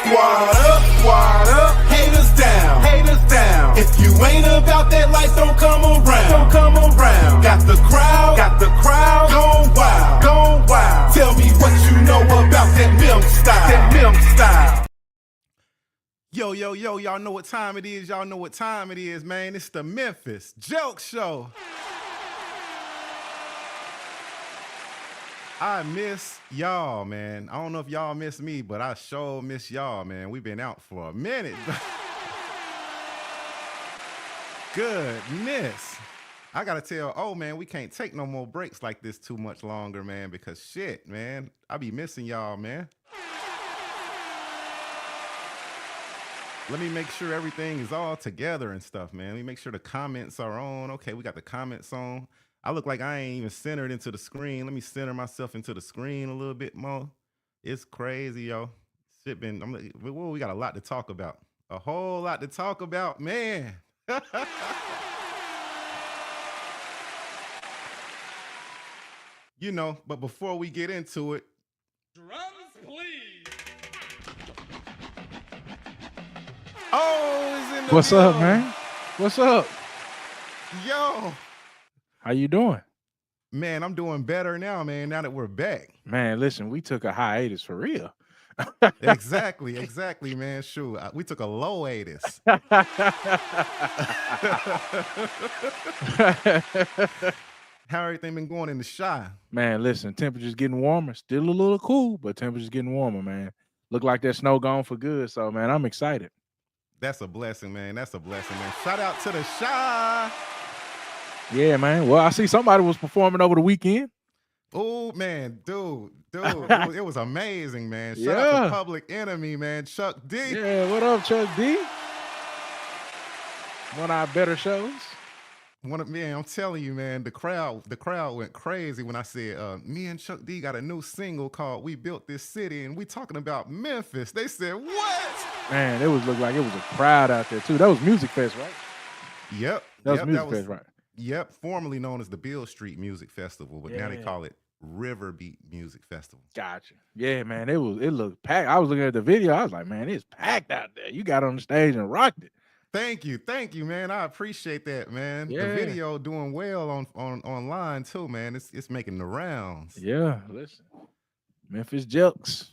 Squad up, haters down, haters down. If you ain't about that life, don't come around, don't come around. Got the crowd, gone wild, gone wild. Tell me what you know about that style. Yo, y'all know what time it is. Y'all know what time it is, man. It's the Memphis Jelks Show. I miss y'all, man. I don't know if y'all miss me, but I sure miss y'all, man. We've been out for a minute. Goodness. I gotta tell, man, we can't take no more breaks like this too much longer, man, because shit, man, I be missing y'all, man. Let me make sure everything is all together and stuff, man. Let me make sure the comments are on. Okay, we got the comments on. I look like I ain't even centered into the screen. Let me center myself into the screen a little bit more. It's crazy, yo. Shit we got a lot to talk about. A whole lot to talk about, man. You know, but before we get into it, drums, please. Oh, it's in the What's up, man? What's up? Yo. How you doing? Man, I'm doing better now, man, now that we're back. Man, listen, we took a hiatus for real. Exactly, man. Shoot, we took a low hiatus. How everything been going in the Shy? Man, listen, temperature's getting warmer. Still a little cool, but temperature's getting warmer, man. Look like that snow gone for good, so, man, I'm excited. That's a blessing, man. That's a blessing, man. Shout out to the Shy. Yeah, man. Well, I see somebody was performing over the weekend. Oh, man, dude. It was amazing, man. Shout out to Public Enemy, man. Chuck D. Yeah, what up, Chuck D? One of our better shows. Man, I'm telling you, man, the crowd went crazy when I said, me and Chuck D got a new single called We Built This City, and we talking about Memphis. They said, what? Man, it looked like it was a crowd out there, too. That was Music Fest, right? Yep. That was Music Fest, right? Yep, formerly known as the Beale Street Music Festival, but now they call it River Beat Music Festival. Gotcha. Yeah, man, it looked packed. I was looking at the video. I was like, man, it's packed out there. You got on the stage and rocked it. Thank you, man. I appreciate that, man. Yeah. The video doing well on online too, man. It's making the rounds. Yeah, listen, Memphis Jelks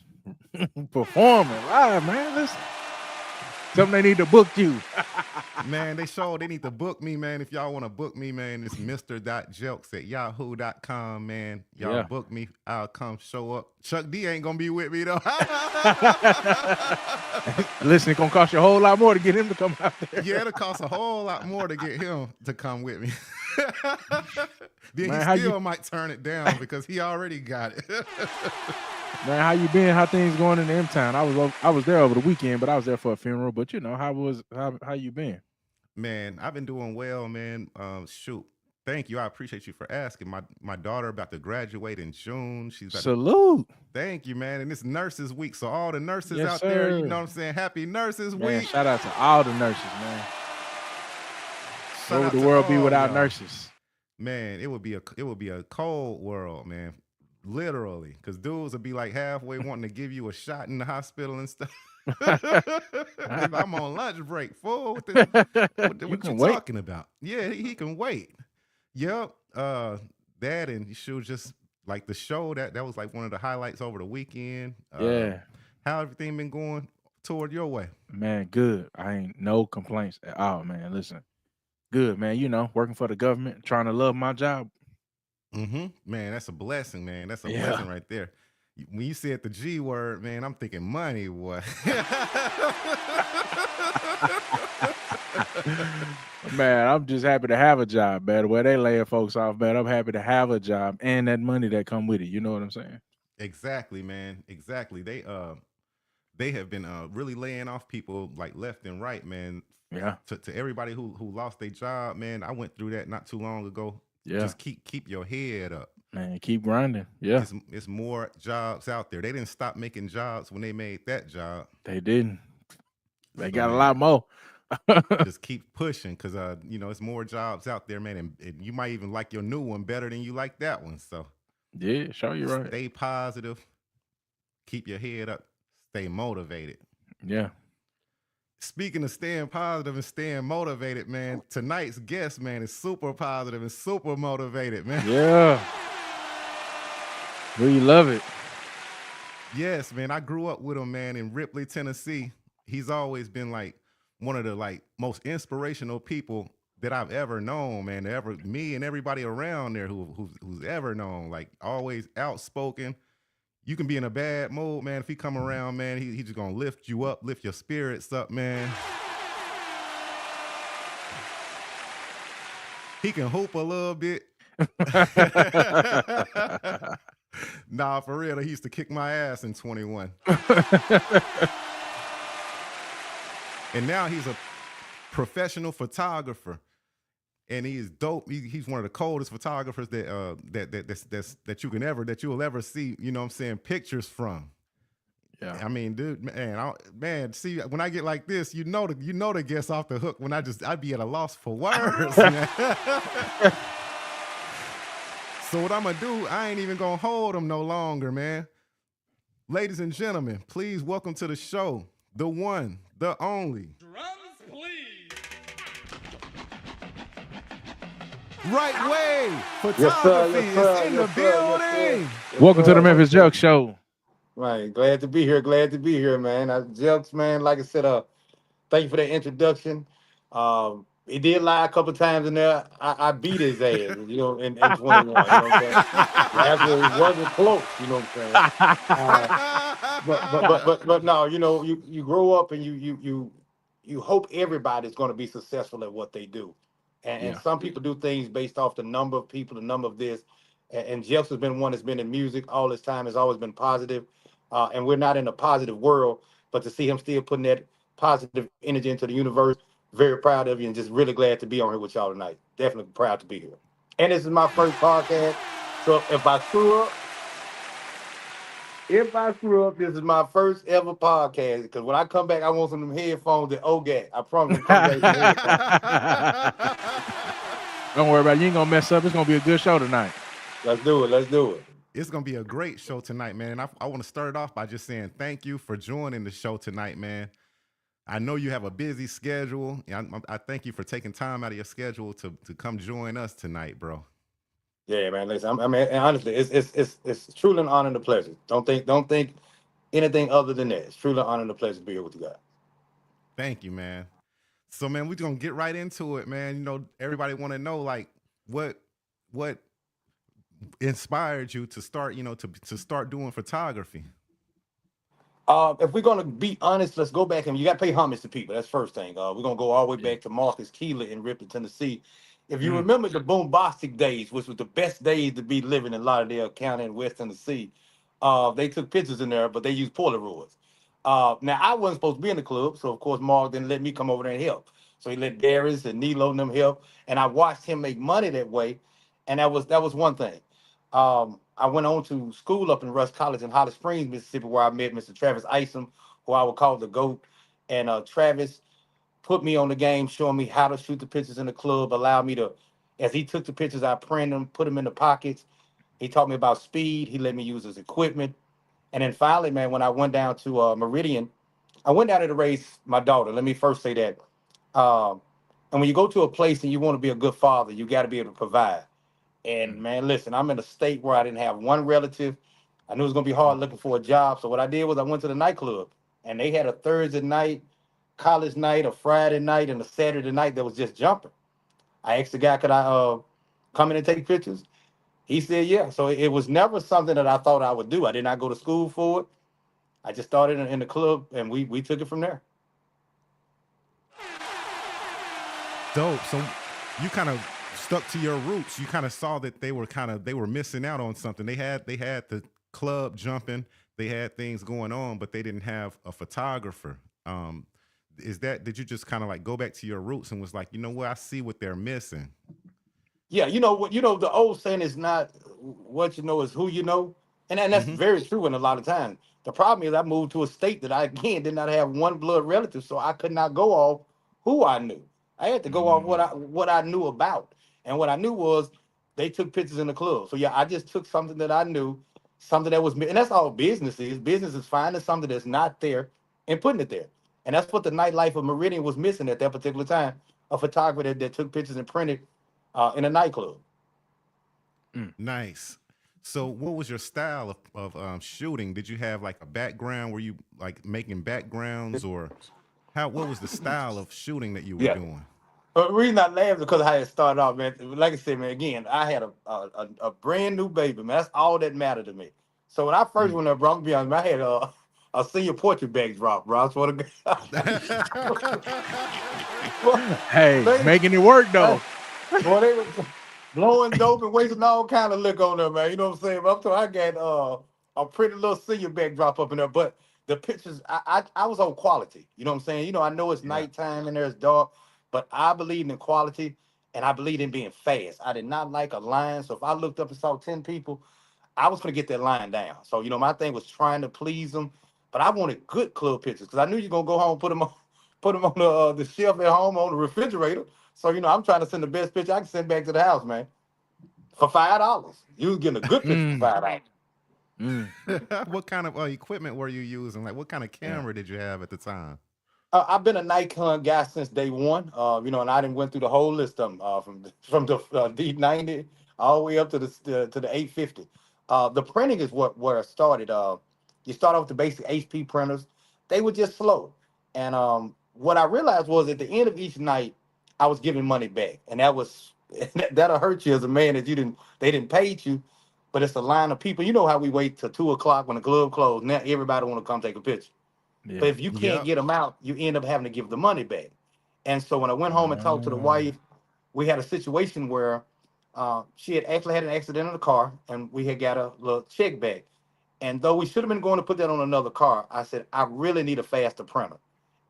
performing live, man. Listen, something they need to book you. Man, they need to book me, man. If y'all want to book me, man, it's mr.jelks@yahoo.com, man. Y'all book me. I'll come show up. Chuck D ain't going to be with me, though. Listen, it's going to cost you a whole lot more to get him to come out there. Yeah, it'll cost a whole lot more to get him to come with me. Then man, he still might turn it down because he already got it. Man, how you been? How things going in M-Town? I was there over the weekend, but I was there for a funeral. But you know, how you been? Man, I've been doing well, man. Shoot, thank you. I appreciate you for asking. My daughter about to graduate in June. Salute. Thank you, man. And it's Nurses Week, so all the nurses out there, you know what I'm saying? Happy Nurses Week. Shout out to all the nurses, man. What would the world be without nurses? Man, it would be a cold world, man. Literally, because dudes would be like halfway wanting to give you a shot in the hospital and stuff. I'm on lunch break, fool. What you talking about? Yeah, he can wait. Yep. That and she was just like the show that was like one of the highlights over the weekend. How everything been going toward your way? Man, good. I ain't no complaints at all, man. Listen, good, man. You know, working for the government, trying to love my job. Man, that's a blessing, man. That's a blessing right there. When you said the G word, man, I'm thinking money, boy. Man, I'm just happy to have a job, man. The way they laying folks off, man, I'm happy to have a job and that money that come with it. You know what I'm saying? Exactly, man. Exactly. They have been really laying off people like left and right, man. Yeah. To everybody who lost their job, man. I went through that not too long ago. Yeah. Just keep your head up. Man, keep grinding. Yeah. It's more jobs out there. They didn't stop making jobs when they made that job. They didn't. They got a lot more. Just keep pushing because you know, it's more jobs out there, man. And you might even like your new one better than you like that one. So yeah, sure, you're right. Stay positive. Keep your head up. Stay motivated. Yeah. Speaking of staying positive and staying motivated, man, tonight's guest, man, is super positive and super motivated, man. Yeah. We love it. Yes, man. I grew up with him, man, in Ripley, Tennessee. He's always been like one of the like most inspirational people that I've ever known, man. Ever me and everybody around there who's ever known. Like always outspoken. You can be in a bad mood, man. If he come around, man, he just gonna lift you up, lift your spirits up, man. He can hoop a little bit. Nah, for real. He used to kick my ass in 21. And now he's a professional photographer. And he is dope. He's one of the coldest photographers that you will ever see, you know what I'm saying, pictures from. Yeah. I mean, dude, man, see, when I get like this, you know the guest off the hook when I'd be at a loss for words, man. So what I'm gonna do, I ain't even gonna hold him no longer, man. Ladies and gentlemen, please welcome to the show, the one, the only. Drums, please. Right Way Yes, sir, Photography yes, sir, is in the yes, sir, yes, sir. building. Yes, Welcome to the sir. Memphis Jelks Show. Right, glad to be here. Glad to be here, man. Jelks, man, like I said, thank you for that introduction. He did lie a couple times in there. I beat his ass, in 21. You know what I'm saying? Actually, it wasn't close. You know what I'm saying? But no, you grow up and you hope everybody's going to be successful at what they do, and Yeah. some people do things based off the number of people, the number of this. And Jeff's has been one that's been in music all this time, has always been positive. And we're not in a positive world, but to see him still putting that positive energy into the universe, very proud of you and just really glad to be on here with y'all tonight. Definitely proud to be here. And this is my first podcast. So if I screw up, this is my first ever podcast. Because when I come back, I want some of them headphones that OGAT. I promise I'm coming back with some headphones. Don't worry about it. You ain't gonna mess up. It's gonna be a good show tonight. Let's do it. Let's do it. It's gonna be a great show tonight, man. And I want to start it off by just saying thank you for joining the show tonight, man. I know you have a busy schedule. And I thank you for taking time out of your schedule to come join us tonight, bro. Yeah, man. Listen, I mean, and honestly, it's truly an honor and a pleasure. Don't think anything other than that. It's truly an honor and a pleasure to be here with you guys. Thank you, man. So, man, we're gonna get right into it, man. You know, everybody want to know like what inspired you to start, to start doing photography. If we're gonna be honest, let's go back and you got to pay homage to people. That's first thing. We're gonna go all the way back to Marcus Keeler in Ripley, Tennessee. If you remember the bombastic days, which was the best days to be living in Lauderdale County in West Tennessee, they took pictures in there, but they used Polaroids. Now I wasn't supposed to be in the club, so of course Mark didn't let me come over there and help. So he let Darius and Nilo and them help, and I watched him make money that way, and that was one thing. I went on to school up in Rush College in Holly Springs, Mississippi, where I met Mr. Travis Isom, who I would call the GOAT. And Travis put me on the game, showing me how to shoot the pictures in the club, allowed me to, as he took the pictures, I printed them, put them in the pockets. He taught me about speed. He let me use his equipment. And then finally, man, when I went down to Meridian, I went down there to raise my daughter. Let me first say that. Um, and when you go to a place and you want to be a good father, you got to be able to provide. And man, listen, I'm in a state where I didn't have one relative. I knew it was gonna be hard looking for a job. So what I did was I went to the nightclub and they had a Thursday night, college night, a Friday night, and a Saturday night that was just jumping. I asked the guy, could I come in and take pictures? He said, yeah. So it was never something that I thought I would do. I did not go to school for it. I just started in the club and we took it from there. Dope. So you kind of stuck to your roots. You kind of saw that they were missing out on something. They had the club jumping, they had things going on, but they didn't have a photographer. Did you just kind of like go back to your roots and was like, you know what, I see what they're missing? Yeah, the old saying is not what you know is who you know. And that's very true in a lot of times. The problem is I moved to a state that I again did not have one blood relative, so I could not go off who I knew. I had to go off what I knew about. And what I knew was they took pictures in the club. So yeah, I just took something that I knew, something that was, and that's all business is. Business is finding something that's not there and putting it there. And that's what the nightlife of Meridian was missing at that particular time. A photographer that took pictures and printed in a nightclub. Nice. So, what was your style of shooting? Did you have like a background? Were you like making backgrounds, or how? What was the style of shooting that you were Yeah. doing? The reason I laughed is because of how it started off, man. Like I said, man, again, I had a brand new baby, man. That's all that mattered to me. So when I first went up, bro, I'm gonna be honest, man, I had a senior portrait backdrop, bro. I swear to God. Hey, They- making it work though. Boy, they was blowing dope and wasting all kind of liquor on there, man. You know what I'm saying? But I'm talking, I got a pretty little senior backdrop up in there, but the pictures, I was on quality. You know what I'm saying? You know, I know it's Yeah. nighttime and there's dark, but I believed in quality and I believed in being fast. I did not like a line, so if I looked up and saw 10 people, I was gonna get that line down. So you know, my thing was trying to please them, but I wanted good club pictures because I knew you're gonna go home, put them on the shelf at home on the refrigerator. So you know, I'm trying to send the best picture I can send back to the house, man, for $5. You was getting a good picture for $5. What kind of equipment were you using? Like, what kind of Yeah. camera did you have at the time? I've been a Nikon guy since day one. You know, and I didn't went through the whole list of them from the D90 all the way up to the 850. The printing is where I started. You start off with the basic HP printers. They were just slow, and what I realized was at the end of each night, I was giving money back, and that was that'll hurt you as a man that they didn't pay you, but it's a line of people. You know how we wait till 2 o'clock when the club closed. Now everybody want to come take a picture. But Yeah. if you can't Yep. get them out, you end up having to give the money back. And so when I went home and talked to the Ah. wife, we had a situation where she had actually had an accident in the car, and we had got a little check back. And though we should have been going to put that on another car, I said I really need a faster printer.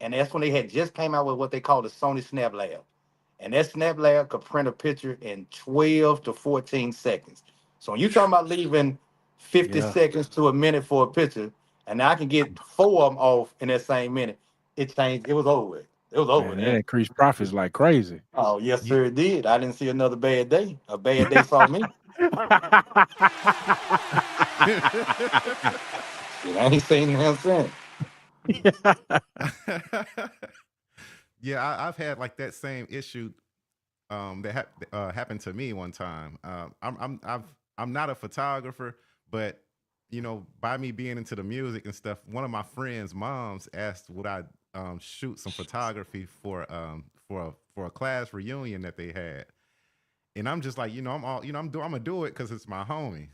And that's when they had just came out with what they call the Sony Snap Lab. And that Snap Lab could print a picture in 12 to 14 seconds. So when you're talking about leaving 50 Yeah. seconds to a minute for a picture, and now I can get 4 of them off in that same minute, it changed. It was over with. It was over Man, with. that increased profits like crazy. Oh, yes, Ye- sir, it did. I didn't see another bad day. A bad day saw me. Shit, I ain't seen nothing since. Yeah, I've had like that same issue that happened to me one time. I'm not a photographer, but you know, by me being into the music and stuff, one of my friends' moms asked would I shoot some photography for a class reunion that they had, and I'm just like, you know, I'm gonna do it because it's my homie.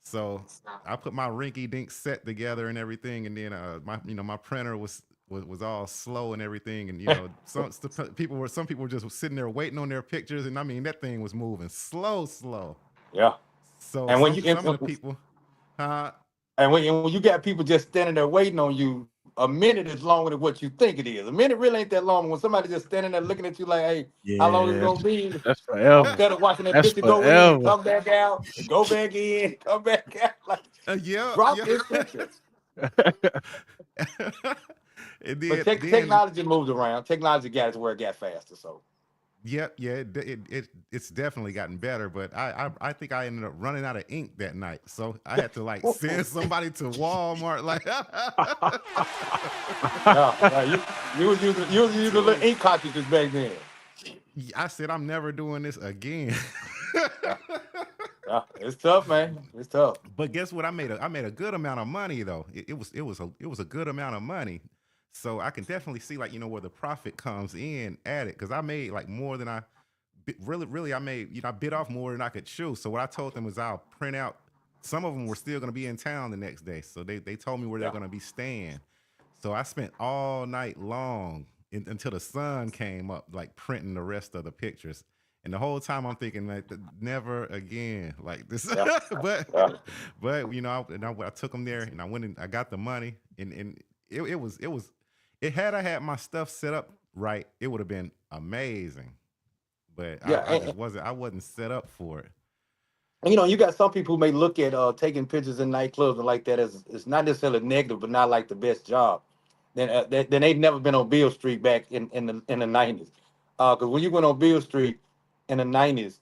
So I put my rinky dink set together and everything, and then my printer was all slow and everything, and you know some people were just sitting there waiting on their pictures, and I mean that thing was moving slow. Yeah. So And when some of the people, uh, when you got people just standing there waiting on you, a minute is longer than what you think it is. A minute really ain't that long. When somebody just standing there looking at you like, hey, how long is it Yeah, gonna be? that's forever. Instead of watching that That's picture go in, forever. come back out, go back in, come back out. Like, yeah, drop yeah. this picture. And But then technology moves around. Technology got it to where it got faster. So yep, yeah, it's definitely gotten better, but I think I ended up running out of ink that night, so I had to like send somebody to Walmart. Like, yeah, you was using little ink cartridges back then. I said I'm never doing this again. Yeah, yeah, it's tough, man. It's tough. But guess what? I made a good amount of money though. It was a good amount of money, so I can definitely see like you know where the profit comes in at it because I made like more than really I made I bit off more than I could chew. So what I told them was I'll print out. Some of them were still going to be in town the next day, so they told me where they're Yeah. going to be staying. So I spent all night long until the sun came up, like printing the rest of the pictures. And the whole time I'm thinking like never again like this. Yeah. but Yeah. but you know I took them there and I went and I got the money and it had I had my stuff set up right, it would have been amazing. But Yeah. I just wasn't set up for it. You know, you got some people who may look at taking pictures in nightclubs and like that as it's not necessarily negative, but not like the best job. Then they've never been on Beale Street back in the 90s. Because when you went on Beale Street in the 90s,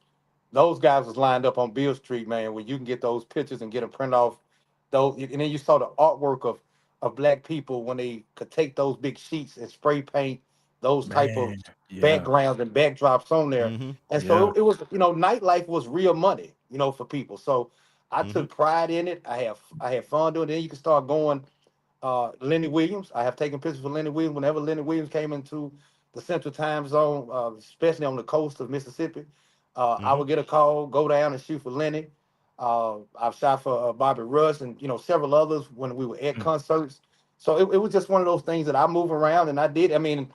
those guys was lined up on Beale Street, man, where you can get those pictures and get them printed off. Those, and then you saw the artwork of of black people when they could take those big sheets and spray paint those type of Man, yeah, backgrounds and backdrops on there. Mm-hmm. And yeah. so it was, nightlife was real money, for people. So I Mm-hmm. took pride in it. I had fun doing it. Then you can start going. Lenny Williams. I have taken pictures for Lenny Williams whenever Lenny Williams came into the Central Time Zone, especially on the coast of Mississippi. I Mm-hmm. would get a call, go down and shoot for Lenny. I've shot for Bobby Rush and several others when we were at Mm, concerts. So it was just one of those things that I move around and I did. I mean,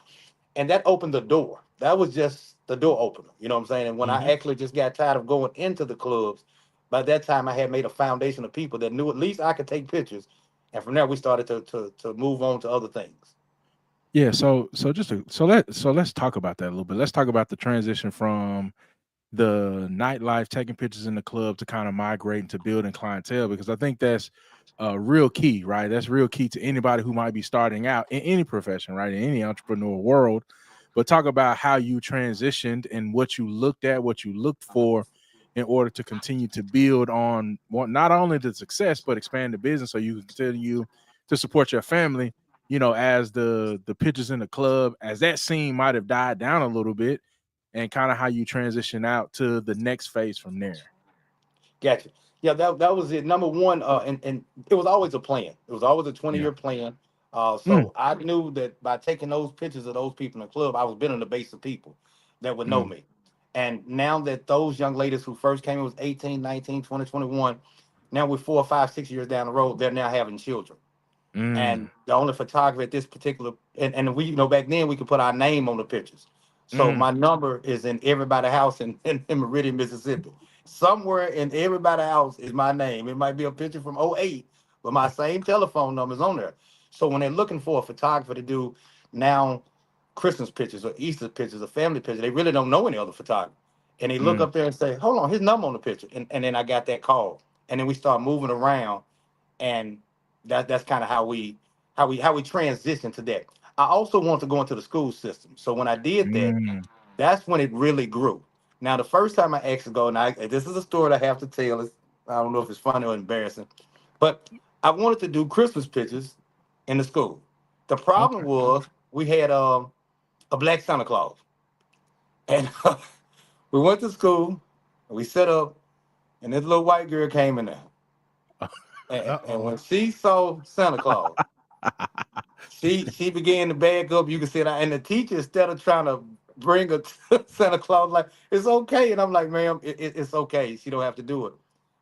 and that opened the door. That was just the door opener. You know what I'm saying? And when Mm-hmm. I actually just got tired of going into the clubs, by that time I had made a foundation of people that knew at least I could take pictures. And from there we started to move on to other things. yeah. So let's talk about that a little bit. Let's talk about the transition from the nightlife, taking pictures in the club to kind of migrating to building clientele, because I think that's real key, right? That's real key to anybody who might be starting out in any profession, right? In any entrepreneur world. But talk about how you transitioned and what you looked at, what you looked for in order to continue to build on not only the success, but expand the business so you can continue to support your family, as the pictures in the club, as that scene might have died down a little bit, and kind of how you transition out to the next phase from there. Gotcha. Yeah, that was it. Number one, and it was always a plan. It was always a 20 Yeah. year plan. Mm, So I knew that by taking those pictures of those people in the club, I was building a base of people that would know mm, me. And now that those young ladies who first came in was 18, 19, 20, 21, now we're 4, 5, 6 years down the road, they're now having children. mm, And the only photographer at this particular and we back then we could put our name on the pictures. So mm. my number is in everybody's house in Meridian, Mississippi. Somewhere in everybody's house is my name. It might be a picture from '08, but my same telephone number is on there. So when they're looking for a photographer to do now Christmas pictures or Easter pictures or family pictures, they really don't know any other photographer. And they look Mm. up there and say, hold on, his number on the picture. And then I got that call. And then we start moving around and that's kind of how we transition to that. I also want to go into the school system. So when I did that, Mm. that's when it really grew. Now the first time I actually go, and this is a story that I have to tell. I don't know if it's funny or embarrassing, but I wanted to do Christmas pictures in the school. The problem Okay. was we had a black Santa Claus, and we went to school, and we set up, and this little white girl came in there, and Uh-oh. when she saw Santa Claus, she began to back up. You can see that, and the teacher instead of trying to bring her to Santa Claus, like it's okay, and I'm like, ma'am, it's okay. She don't have to do it.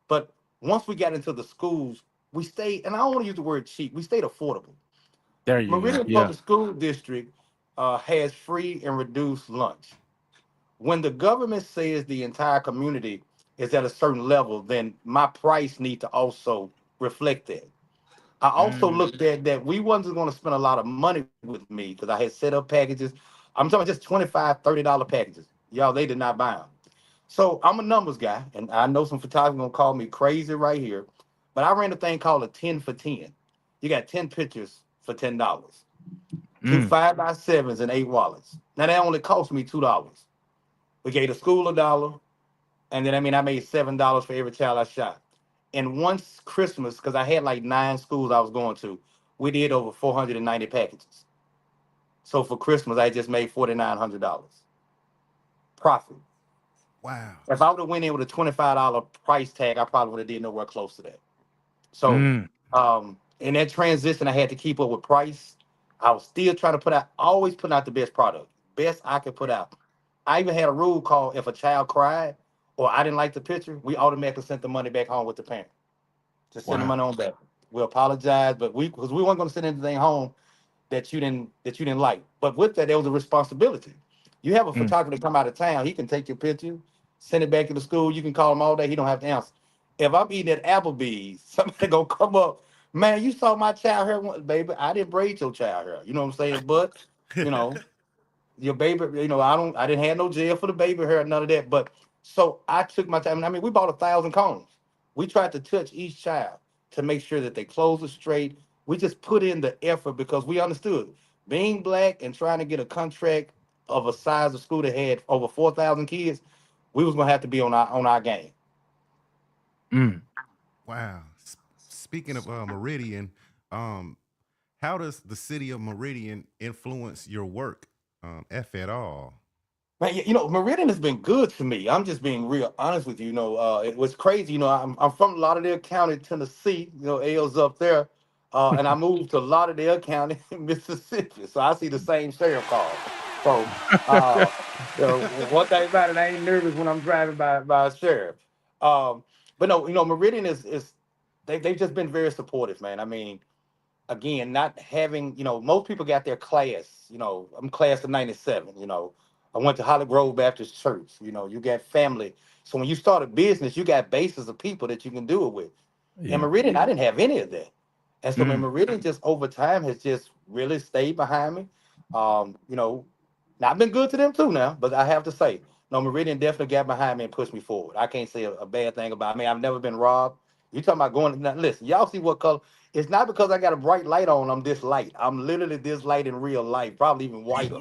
But once we got into the schools, we stayed, and I don't want to use the word cheap. We stayed affordable. There you go. Meridian Yeah. Public School District has free and reduced lunch. When the government says the entire community is at a certain level, then my price need to also reflect that. I also Mm. looked at that we wasn't going to spend a lot of money with me because I had set up packages. I'm talking just $25, $30 packages. Y'all, they did not buy them. So I'm a numbers guy, and I know some photographers gonna call me crazy right here, but I ran a thing called a 10 for 10. You got 10 pictures for $10. Two Mm. 5x7s and 8 wallets. Now that only cost me $2. We gave the school $1, and then I made $7 for every child I shot. And once Christmas, because I had like 9 schools I was going to, we did over 490 packages. So for Christmas, I just made $4,900 profit. Wow. If I would have went in with a $25 price tag, I probably would have did nowhere close to that. So Mm. in that transition, I had to keep up with price. I was still trying to put out, always putting out the best product, best I could put out. I even had a rule called if a child cried or I didn't like the picture, we automatically sent the money back home with the parent. Just send the Wow. money on back. We apologize, but because we weren't going to send anything home that you didn't like. But with that, there was a responsibility. You have a Mm. photographer come out of town, he can take your picture, send it back to the school. You can call him all day. He don't have to answer. If I'm eating at Applebee's, somebody gonna come up, man. You saw my child hair, baby. I didn't braid your child hair. You know what I'm saying? But you know, your baby. I didn't have no jail for the baby hair, none of that. But so I took my time. We bought 1,000 combs. We tried to touch each child to make sure that they clothes are straight. We just put in the effort because we understood being black and trying to get a contract of a size of school that had over 4,000 kids. We was gonna have to be on our game. Mm. Wow. Speaking of Meridian, um, how does the city of Meridian influence your work, if at all? Man, Meridian has been good to me. I'm just being real honest with you. It was crazy. I'm from Lauderdale County, Tennessee. L's up there, and I moved to Lauderdale County, Mississippi. So I see the same sheriff cars. So, uh, one thing about it, I ain't nervous when I'm driving by a sheriff. Um, but no, Meridian is they've just been very supportive, man. I mean, again, not having, most people got their class. I'm class of 97. I went to Holly Grove Baptist Church. You got family. So when you start a business, you got bases of people that you can do it with. And Yeah. Meridian, I didn't have any of that. And so Mm. Meridian just over time has just really stayed behind me. Now I've been good to them too now, but I have to say, no, Meridian definitely got behind me and pushed me forward. I can't say a bad thing about me. I've never been robbed. You talking about going, now, listen, y'all see what color? It's not because I got a bright light on, I'm this light. I'm literally this light in real life, probably even whiter.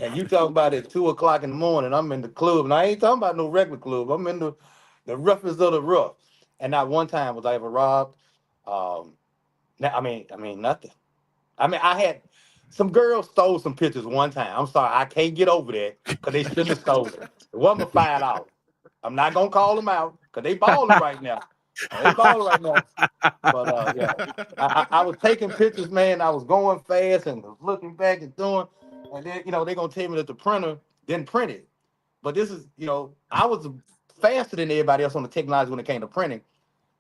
And you talking about at 2 o'clock in the morning, I'm in the club, and I ain't talking about no regular club. I'm in the roughest of the rough. And not one time was I ever robbed. Um, I mean nothing. I mean, I had some girls stole some pictures one time. I'm sorry, I can't get over that because they shouldn't have stolen it. It wasn't but $5. I'm not gonna call them out because they balling right now. They balling right now. But yeah, I was taking pictures, man. I was going fast and was looking back and doing, and then they're gonna tell me that the printer didn't print it. But this is, I was faster than everybody else on the technology when it came to printing.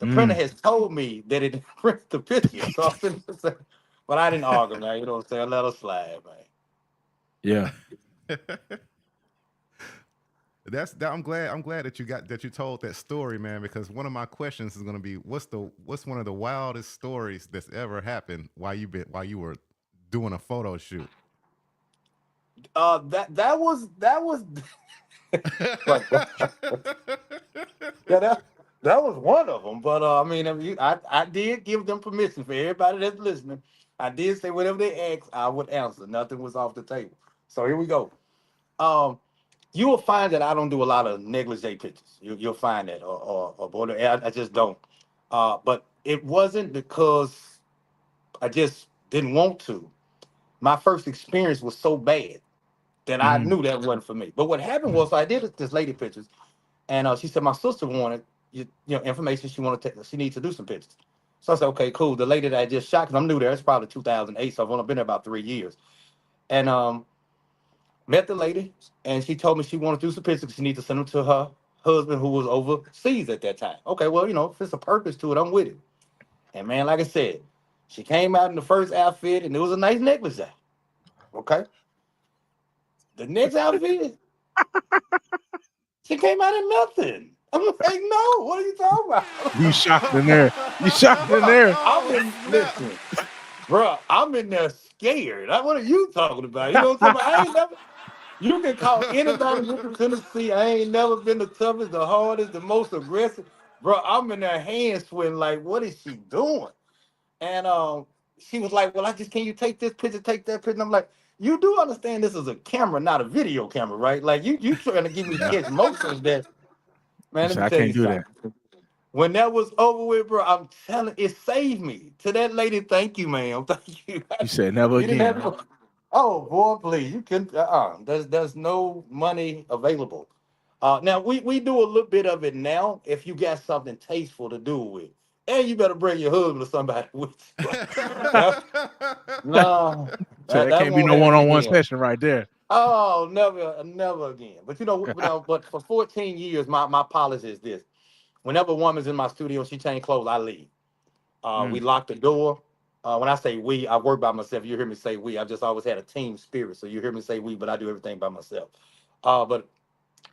The printer Mm. has told me that it didn't print the picture, so but I didn't argue, man. You know what I'm saying? I let her slide, man. Yeah. I'm glad that you told that story, man, because one of my questions is going to be what's one of the wildest stories that's ever happened while you were doing a photo shoot. That was but yeah, that was one of them. But I mean, I did give them permission for everybody that's listening. I did say whatever they asked, I would answer. Nothing was off the table. So here we go. Um, you will find that I don't do a lot of negligee pictures. You'll find that, or border. I just don't. But it wasn't because I just didn't want to. My first experience was so bad that I Mm. knew that wasn't for me. But what happened was I did this lady pictures, and she said my sister wanted information. She wanted she needs to do some pictures. So I said, okay, cool. The lady that I just shot, because I'm new there, it's probably 2008, so I've only been there about 3 years. And met the lady, and she told me she wanted to do some pictures. She needs to send them to her husband who was overseas at that time. Okay, well, if it's a purpose to it, I'm with it. And man, like I said, she came out in the first outfit, and it was a nice necklace. Okay, the next outfit, she came out in nothing. I'm like, no, what are you talking You about? shocked in there. You shocked in Bro, there. I'm in, Snap. listen, bro, I'm in there scared. Like, what are you talking about? You know what I'm talking about? I ain't never, you can call anybody from Tennessee. I ain't never been the toughest, the hardest, the most aggressive. Bro, I'm in there hand sweating like, what is she doing? And she was like, well, can you take this picture, take that picture? And I'm like, you do understand this is a camera, not a video camera, right? Like you trying to get me to Yeah. catch motions that, You man, let said me I tell can't you do that. something. When that was over with, bro, I'm telling it saved me. To that lady, thank you, ma'am. Thank you. You said never You didn't have again. to. Oh boy, please. You can there's no money available. Now we do a little bit of it now if you got something tasteful to do with. And you better bring your husband or somebody with you. That, no, So that that can't be won't no happen one-on-one again. session right there. Oh, never again. But but for 14 years, my policy is this. Whenever a woman's in my studio, she change clothes, I leave. We Mm. lock the door. When I say we, I work by myself. You hear me say we. I've just always had a team spirit. So you hear me say we, but I do everything by myself. But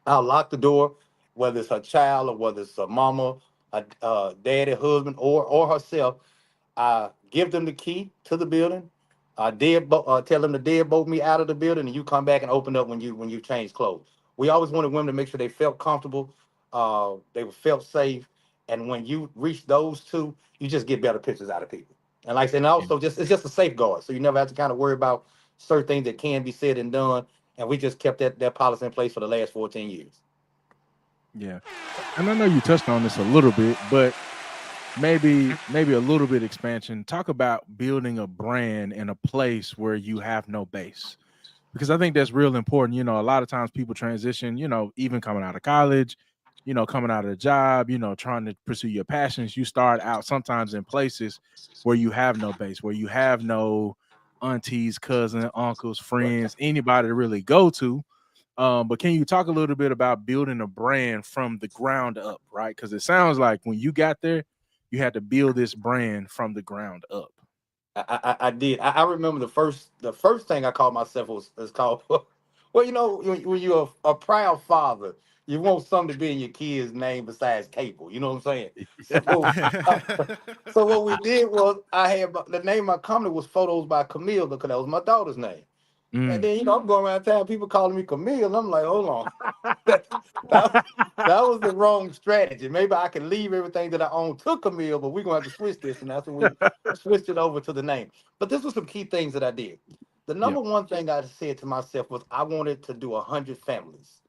I'll lock the door, whether it's her child or whether it's a mama, a daddy, husband, or herself. I give them the key to the building. Tell them to deadbolt me out of the building, and you come back and open up when you change clothes. We always wanted women to make sure they felt comfortable, they were felt safe, and when you reach those two, you just get better pictures out of people. And like I said, and Yeah. also just it's just a safeguard, so you never have to kind of worry about certain things that can be said and done. And we just kept that policy in place for the last 14 years. Yeah. And I know you touched on this a little bit, but maybe a little bit expansion. Talk about building a brand in a place where you have no base. Because I think that's real important. A lot of times people transition, even coming out of college, coming out of a job, trying to pursue your passions. You start out sometimes in places where you have no base, where you have no aunties, cousins, uncles, friends, anybody to really go to. But can you talk a little bit about building a brand from the ground up, right? Because it sounds like when you got there, you had to build this brand from the ground up. I did. I remember the first thing I called myself was called well, when you're a proud father, you want something to be in your kid's name besides Cable. You know what I'm saying? So so what we did was the name of my company was Photos by Camille because that was my daughter's name. And Mm. then I'm going around town, people calling me Camille, and I'm like, hold on. that, that was the wrong strategy. Maybe I could leave everything that I own to Camille, but we're gonna have to switch this, and that's when we switched it over to the name. But this was some key things that I did. The Yeah. number one thing I said to myself was I wanted to do 100 families.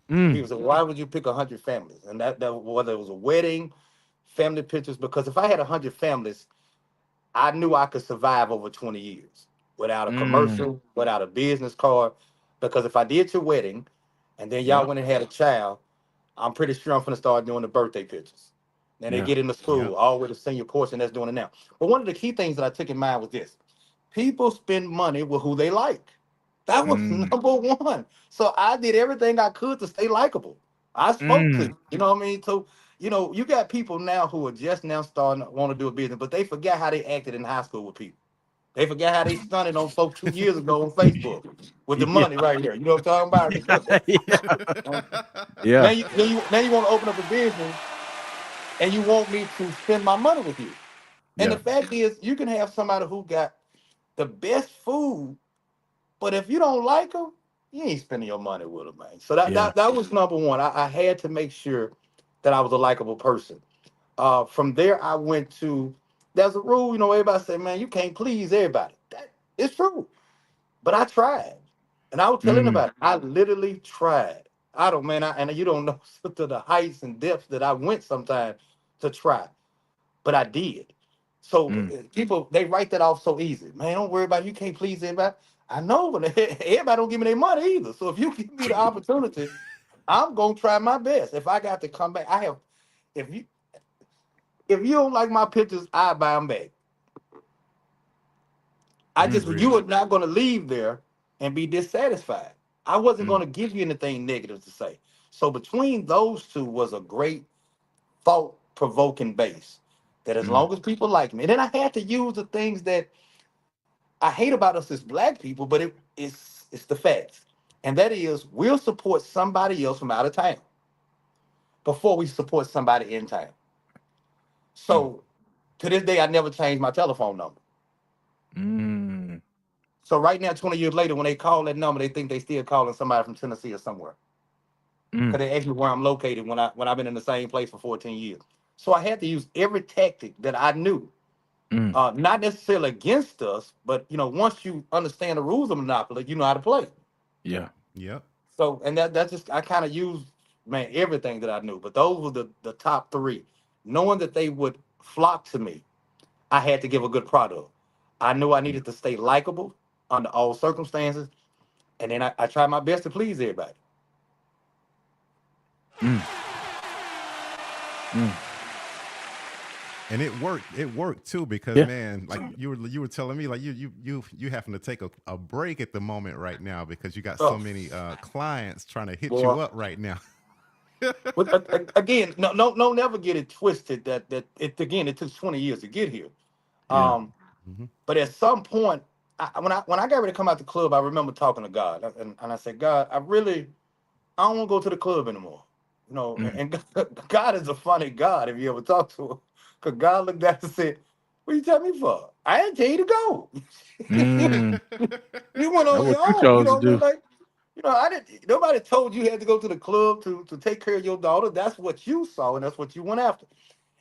And Mm. people said, why would you pick 100 families? And that whether it was a wedding, family pictures, because if I had 100 families, I knew I could survive over 20 years without a Mm. commercial, without a business card. Because if I did your wedding and then y'all Yep. went and had a child, I'm pretty sure I'm going to start doing the birthday pictures. Then they Yeah. get into Yep. school, all with the senior portion that's doing it now. But one of the key things that I took in mind was this: people spend money with who they like. That was Mm. number one. So I did everything I could to stay likable. I spoke to Mm. you. You know what I mean? So, you got people now who are just now starting to want to do a business, but they forget how they acted in high school with people. They forget how they stunted on folks 2 years ago on Facebook with the Yeah. money right here. You know what I'm talking Yeah. about? now Yeah. you want to open up a business and you want me to spend my money with you. And the Yeah. fact is, you can have somebody who got the best food, but if you don't like them, you ain't spending your money with them, man. So that Yeah. that was number one. I had to make sure that I was a likable person. From there, I went to. There's a rule, everybody say, man, you can't please everybody. That it's true, but I tried, and I was telling Mm. about it. I literally tried. I don't, man, and you don't know to the heights and depths that I went sometimes to try, but I did. So Mm. people they write that off so easy. Man, don't worry about it. You can't please everybody. I know, but everybody don't give me their money either. So if you give me the opportunity, I'm gonna try my best. If I got to come back, I have. If you if you don't like my pictures, I buy them back. Mm. You Real. are not gonna leave there and be dissatisfied. I wasn't Mm. gonna give you anything negative to say. So between those two was a great thought provoking base. That as Mm. long as people like me, and then I had to use the things that I hate about us as black people, but it's the facts. And that is we'll support somebody else from out of town before we support somebody in town. Mm. So to this day, I never changed my telephone number. Mm. So right now, 20 years later, when they call that number, they think they still calling somebody from Tennessee or somewhere. Mm. Because they ask me where I'm located when I've been in the same place for 14 years. So I had to use every tactic that I knew. Mm. Not necessarily against us, but once you understand the rules of Monopoly, you know how to play. Yeah. Yep. So, and that's just I kind of used, man, everything that I knew. But those were the top three. Knowing that they would flock to me, I had to give a good product. I knew I Yeah. needed to stay likable under all circumstances, and then I tried my best to please everybody. Mm. Mm. And it worked. It worked too because Yeah. man, like you were telling me like you having to take a break at the moment right now because you got so Oh, many clients trying to hit boy. you up right now. But again, no, never get it twisted. It took 20 years to get here. Yeah. Um, Hmm. but at some point, when I got ready to come out the club, I remember talking to God, and I said, God, I don't want to go to the club anymore. Mm. And God is a funny God if you ever talk to him, because God looked at us and said, "What you tell me for? I didn't tell you to go. Mm. You went That's on what your you own. You chose know to what I mean? do. Like, I didn't. Nobody told you had to go to the club to take care of your daughter. That's what you saw, and that's what you went after.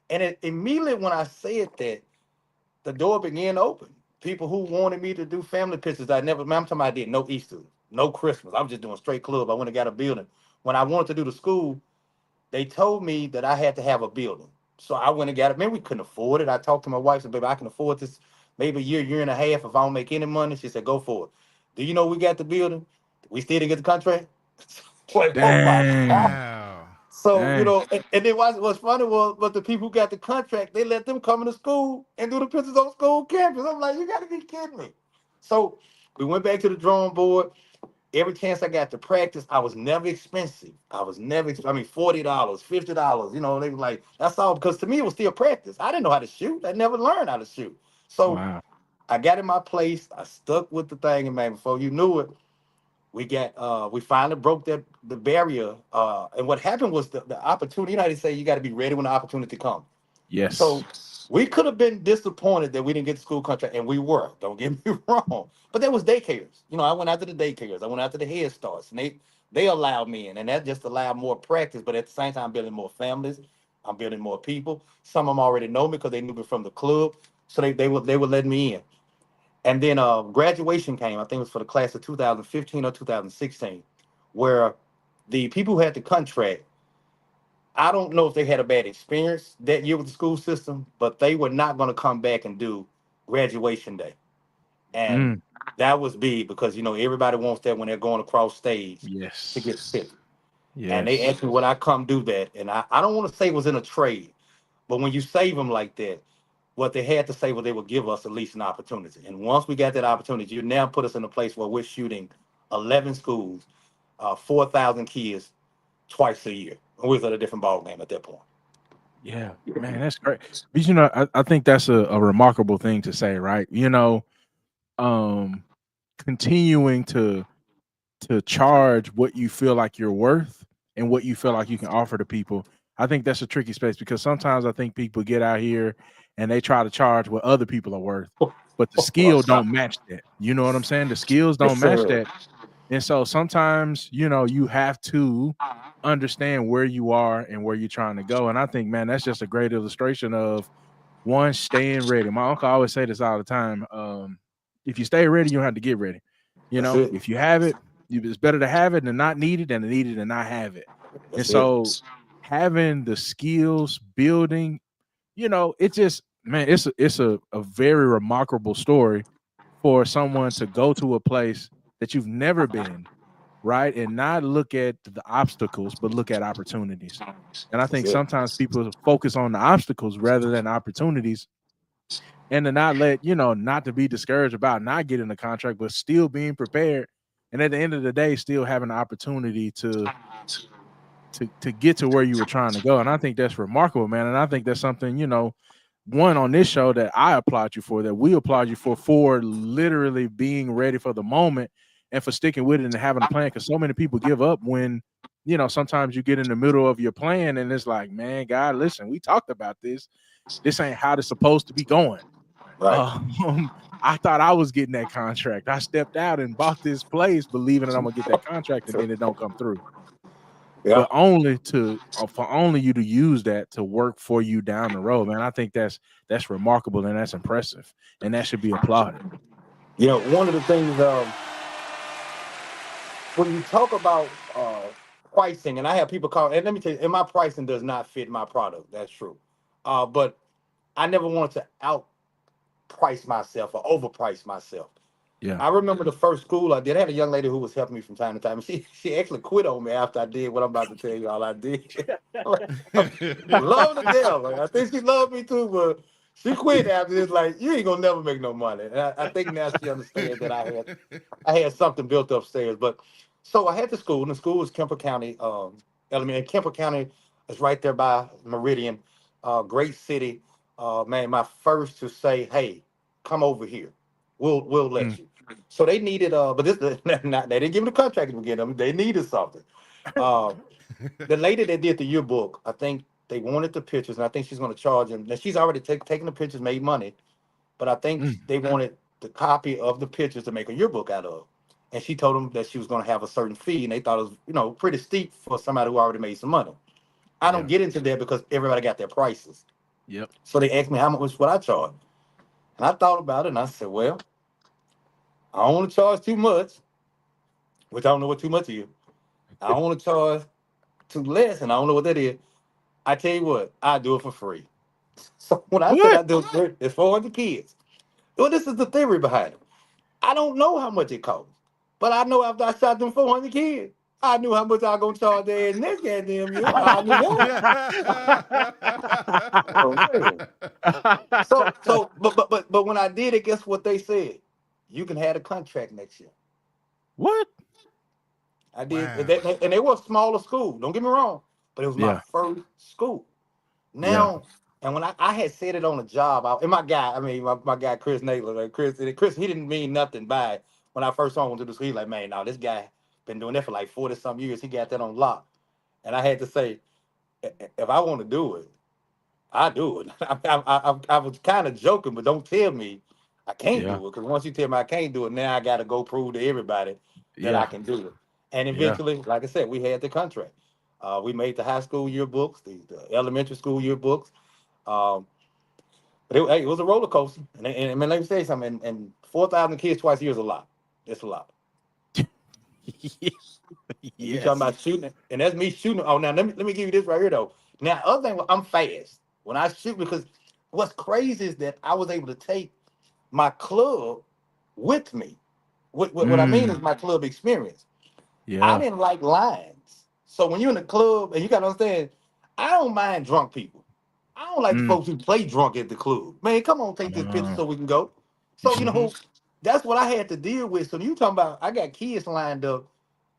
And immediately when I said that, the door began to open. People who wanted me to do family pictures, I'm talking about I did no Easter, no Christmas. I was just doing straight club. I went and got a building. When I wanted to do the school, they told me that I had to have a building. So I went and got it. Man, we couldn't afford it. I talked to my wife, said, baby, I can afford this maybe a year and a half if I don't make any money. She said, go for it. Do you know we got the building? We still didn't get the contract. Like, oh my God. Dang. Wow. So, Dang. and then what's funny was, but the people who got the contract, they let them come into school and do the pictures on school campus. I'm like, you got to be kidding me. So we went back to the drawing board. Every chance I got to practice, I was never expensive. I mean, $40, $50, they were like, that's all, because to me, it was still practice. I didn't know how to shoot. I never learned how to shoot. So Wow. I got in my place. I stuck with the thing, and man, before you knew it, we finally broke the barrier. And what happened was the opportunity, how they say you got to be ready when the opportunity comes. So Yes. we could have been disappointed that we didn't get the school contract, and we were. Don't get me wrong. But there was daycares. I went after the daycares. I went after the Head Starts, and they allowed me in, and that just allowed more practice. But at the same time, I'm building more families. I'm building more people. Some of them already know me because they knew me from the club, so they would let me in. And then graduation came. I think it was for the class of 2015 or 2016, where the people who had the contract, I don't know if they had a bad experience that year with the school system, but they were not going to come back and do graduation day. And Mm. that was big because, everybody wants that when they're going across stage to get Yes. picked. And they Yes. asked me would I come do that. And I don't want to say it was in a trade, but when you save them like that, what they had to say was they would give us at least an opportunity. And once we got that opportunity, you now put us in a place where we're shooting 11 schools, 4,000 kids twice a year. We was at a different ball game at that point. Yeah. Man, that's great. But I think that's a remarkable thing to say, right? Um continuing to charge what you feel like you're worth and what you feel like you can offer to people. I think that's a tricky space because sometimes I think people get out here and they try to charge what other people are worth, but the skill don't match that. You know what I'm saying? The skills Yes, don't match sir. that. And so sometimes, you have to understand where you are and where you're trying to go. And I think, man, that's just a great illustration of one, staying ready. My uncle always say this all the time. If you stay ready, you don't have to get ready. That's it. If you have it, it's better to have it and not need it than to need it and not have it. And That's it. so having the skills, building, it just, man, it's a very remarkable story for someone to go to a place that you've never been, right? And not look at the obstacles, but look at opportunities. And I That's think it. sometimes people focus on the obstacles rather than opportunities, and to not not to be discouraged about not getting a contract, but still being prepared. And at the end of the day, still having the opportunity to get to where you were trying to go. And I think that's remarkable, man. And I think that's something, one on this show that I applaud you for, that we applaud you for literally being ready for the moment and for sticking with it and having a plan. Because so many people give up when, sometimes you get in the middle of your plan and it's like, man, God, listen, we talked about this. This ain't how it's supposed to be going. Right. Um, I thought I was getting that contract. I stepped out and bought this place, believing that I'm gonna get that contract, and then it don't come through. Yeah. But only for only you to use that to work for you down the road, man. I think that's remarkable and that's impressive, and that should be applauded. One of the things when you talk about pricing, and I have people call, and let me tell you, and my pricing does not fit my product. That's true. But I never wanted to outprice myself or overprice myself. Yeah. I remember the first school I did. I had a young lady who was helping me from time to time. And she actually quit on me after I did what I'm about to tell you all I did. Love to death. Like, I think she loved me too, but she quit after this. Like, you ain't gonna never make no money. And I think now she understands that I had something built upstairs. But so I had the school, and the school was Kemper County Elementary. And Kemper County is right there by Meridian. Great city. Man, my first to say, hey, come over here. We'll Mm. let you. So they needed but this not they didn't give me the contract to begin them. They needed something. Uh the lady that did the yearbook, I think they wanted the pictures, and I think she's gonna charge them. Now she's already taken the pictures, made money, but I think Mm. they wanted the copy of the pictures to make a yearbook out of. And she told them that she was gonna have a certain fee, and they thought it was, pretty steep for somebody who already made some money. I don't Yeah. get into that because everybody got their prices. Yep. So they asked me how much would I charge. And I thought about it and I said, well, I don't want to charge too much, which I don't know what too much is. I don't want to charge too less, and I don't know what that is. I tell you what, I do it for free. So when I said What? I do it, it's 400 kids. Well, this is the theory behind it. I don't know how much it costs, but I know after I shot them 400 kids, I knew how much I was gonna charge their ass next goddamn year. I knew that. Oh man. But when I did it, guess what they said? You can have a contract next year. What? I did, Wow. and they were a smaller school. Don't get me wrong, but it was my Yeah. first school. Yeah. Now, and when I had said it on a job, and my guy, I mean, my guy Chris Naylor, like Chris, he didn't mean nothing by it. When I first saw him do the school, he like, man, now this guy been doing that for like 40 some years. He got that on lock. And I had to say, if I want to do it, I do it. I was kind of joking, but don't tell me I can't Yeah. do it, because once you tell me I can't do it, now I got to go prove to everybody that I Yeah. can do it. And Yeah. eventually, like I said, we had the contract. We made the high school yearbooks, the elementary school yearbooks. Um, but hey, it was a roller coaster. And man, let me say something. And 4,000 kids twice a year is a lot. It's a lot. And you talking Yes. about shooting, and that's me shooting. Oh, now let me give you this right here though. Now, other thing, I'm fast when I shoot, because what's crazy is that I was able to take my club with me. What I mean is Mm. my club experience. I Yeah. didn't like lines. So when you're in the club, and you gotta understand, I don't mind drunk people. I don't like the Mm. folks who play drunk at the club. Man, come on, take this picture Uh, so we can go. So Mm-hmm. that's what I had to deal with. So you talking about, I got kids lined up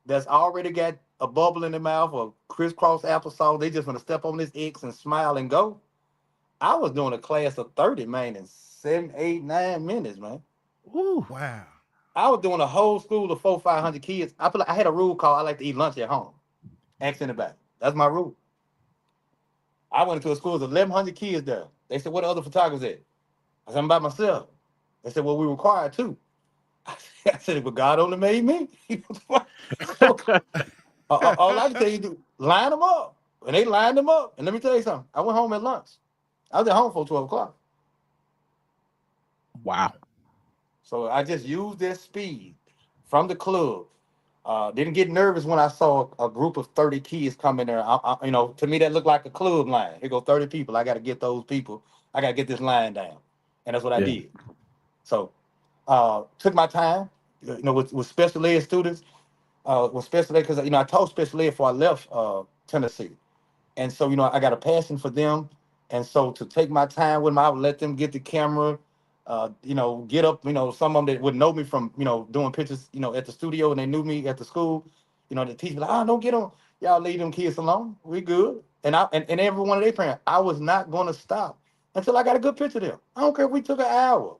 that's already got a bubble in their mouth or crisscross applesauce. They just want to step on this X and smile and go. I was doing a class of 30, man, in 7, 8, 9 minutes, man. ooh. Wow. I was doing a whole school of 500 kids. I feel like I had a rule called I like to eat lunch at home. Ask anybody. That's my rule. I went into a school with 1,100 kids there. They said, "What the other photographers at?" I said, "I'm by myself." They said, "Well, we required two." I said, "But God only made me." So all I can tell you do, line them up. And they lined them up. And let me tell you something. I went home at lunch. I was at home for 12 o'clock. Wow. So I just used that speed from the club. Didn't get nervous when I saw a group of 30 kids come in there. To me, that looked like a club line. Here go 30 people. I got to get those people. I got to get this line down. And that's what I Yeah. did. So took my time, with special ed students, with special ed, because, I taught special ed before I left Tennessee. And so, I got a passion for them. And so to take my time with them, I would let them get the camera, get up, some of them that would know me from, doing pictures, at the studio, and they knew me at the school, the teacher, like, don't get them, y'all leave them kids alone. We good. And every one of their parents, I was not going to stop until I got a good picture of them. I don't care if we took an hour.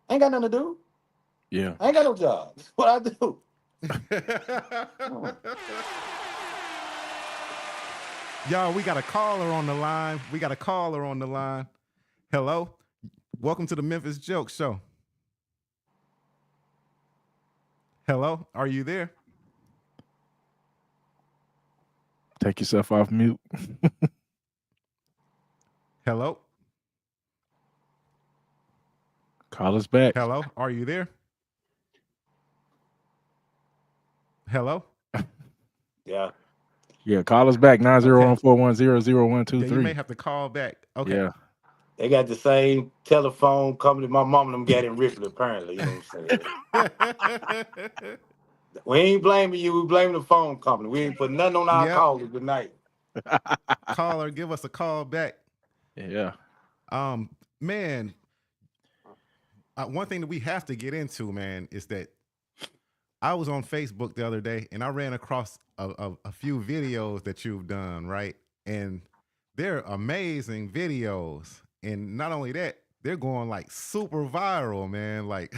I ain't got nothing to do. Yeah. I ain't got no job. That's what I do. Oh. Y'all, we got a caller on the line. Hello. Welcome to the Memphis Joke Show. Hello. Are you there? Take yourself off mute. Hello. Call us back. Hello. Are you there? Hello. Yeah. Yeah. Call us back. Okay. 901-410-0123. Yeah, you may have to call back. Okay. Yeah. They got the same telephone company my mom and them got in Ripley, apparently. You know what I'm saying? We ain't blaming you. We blaming the phone company. We ain't put nothing on our Yep. callers tonight. Caller, give us a call back. Yeah. Man, one thing that we have to get into, man, is that I was on Facebook the other day and I ran across a few videos that you've done, right? And they're amazing videos. And not only that, they're going like super viral, man. Like,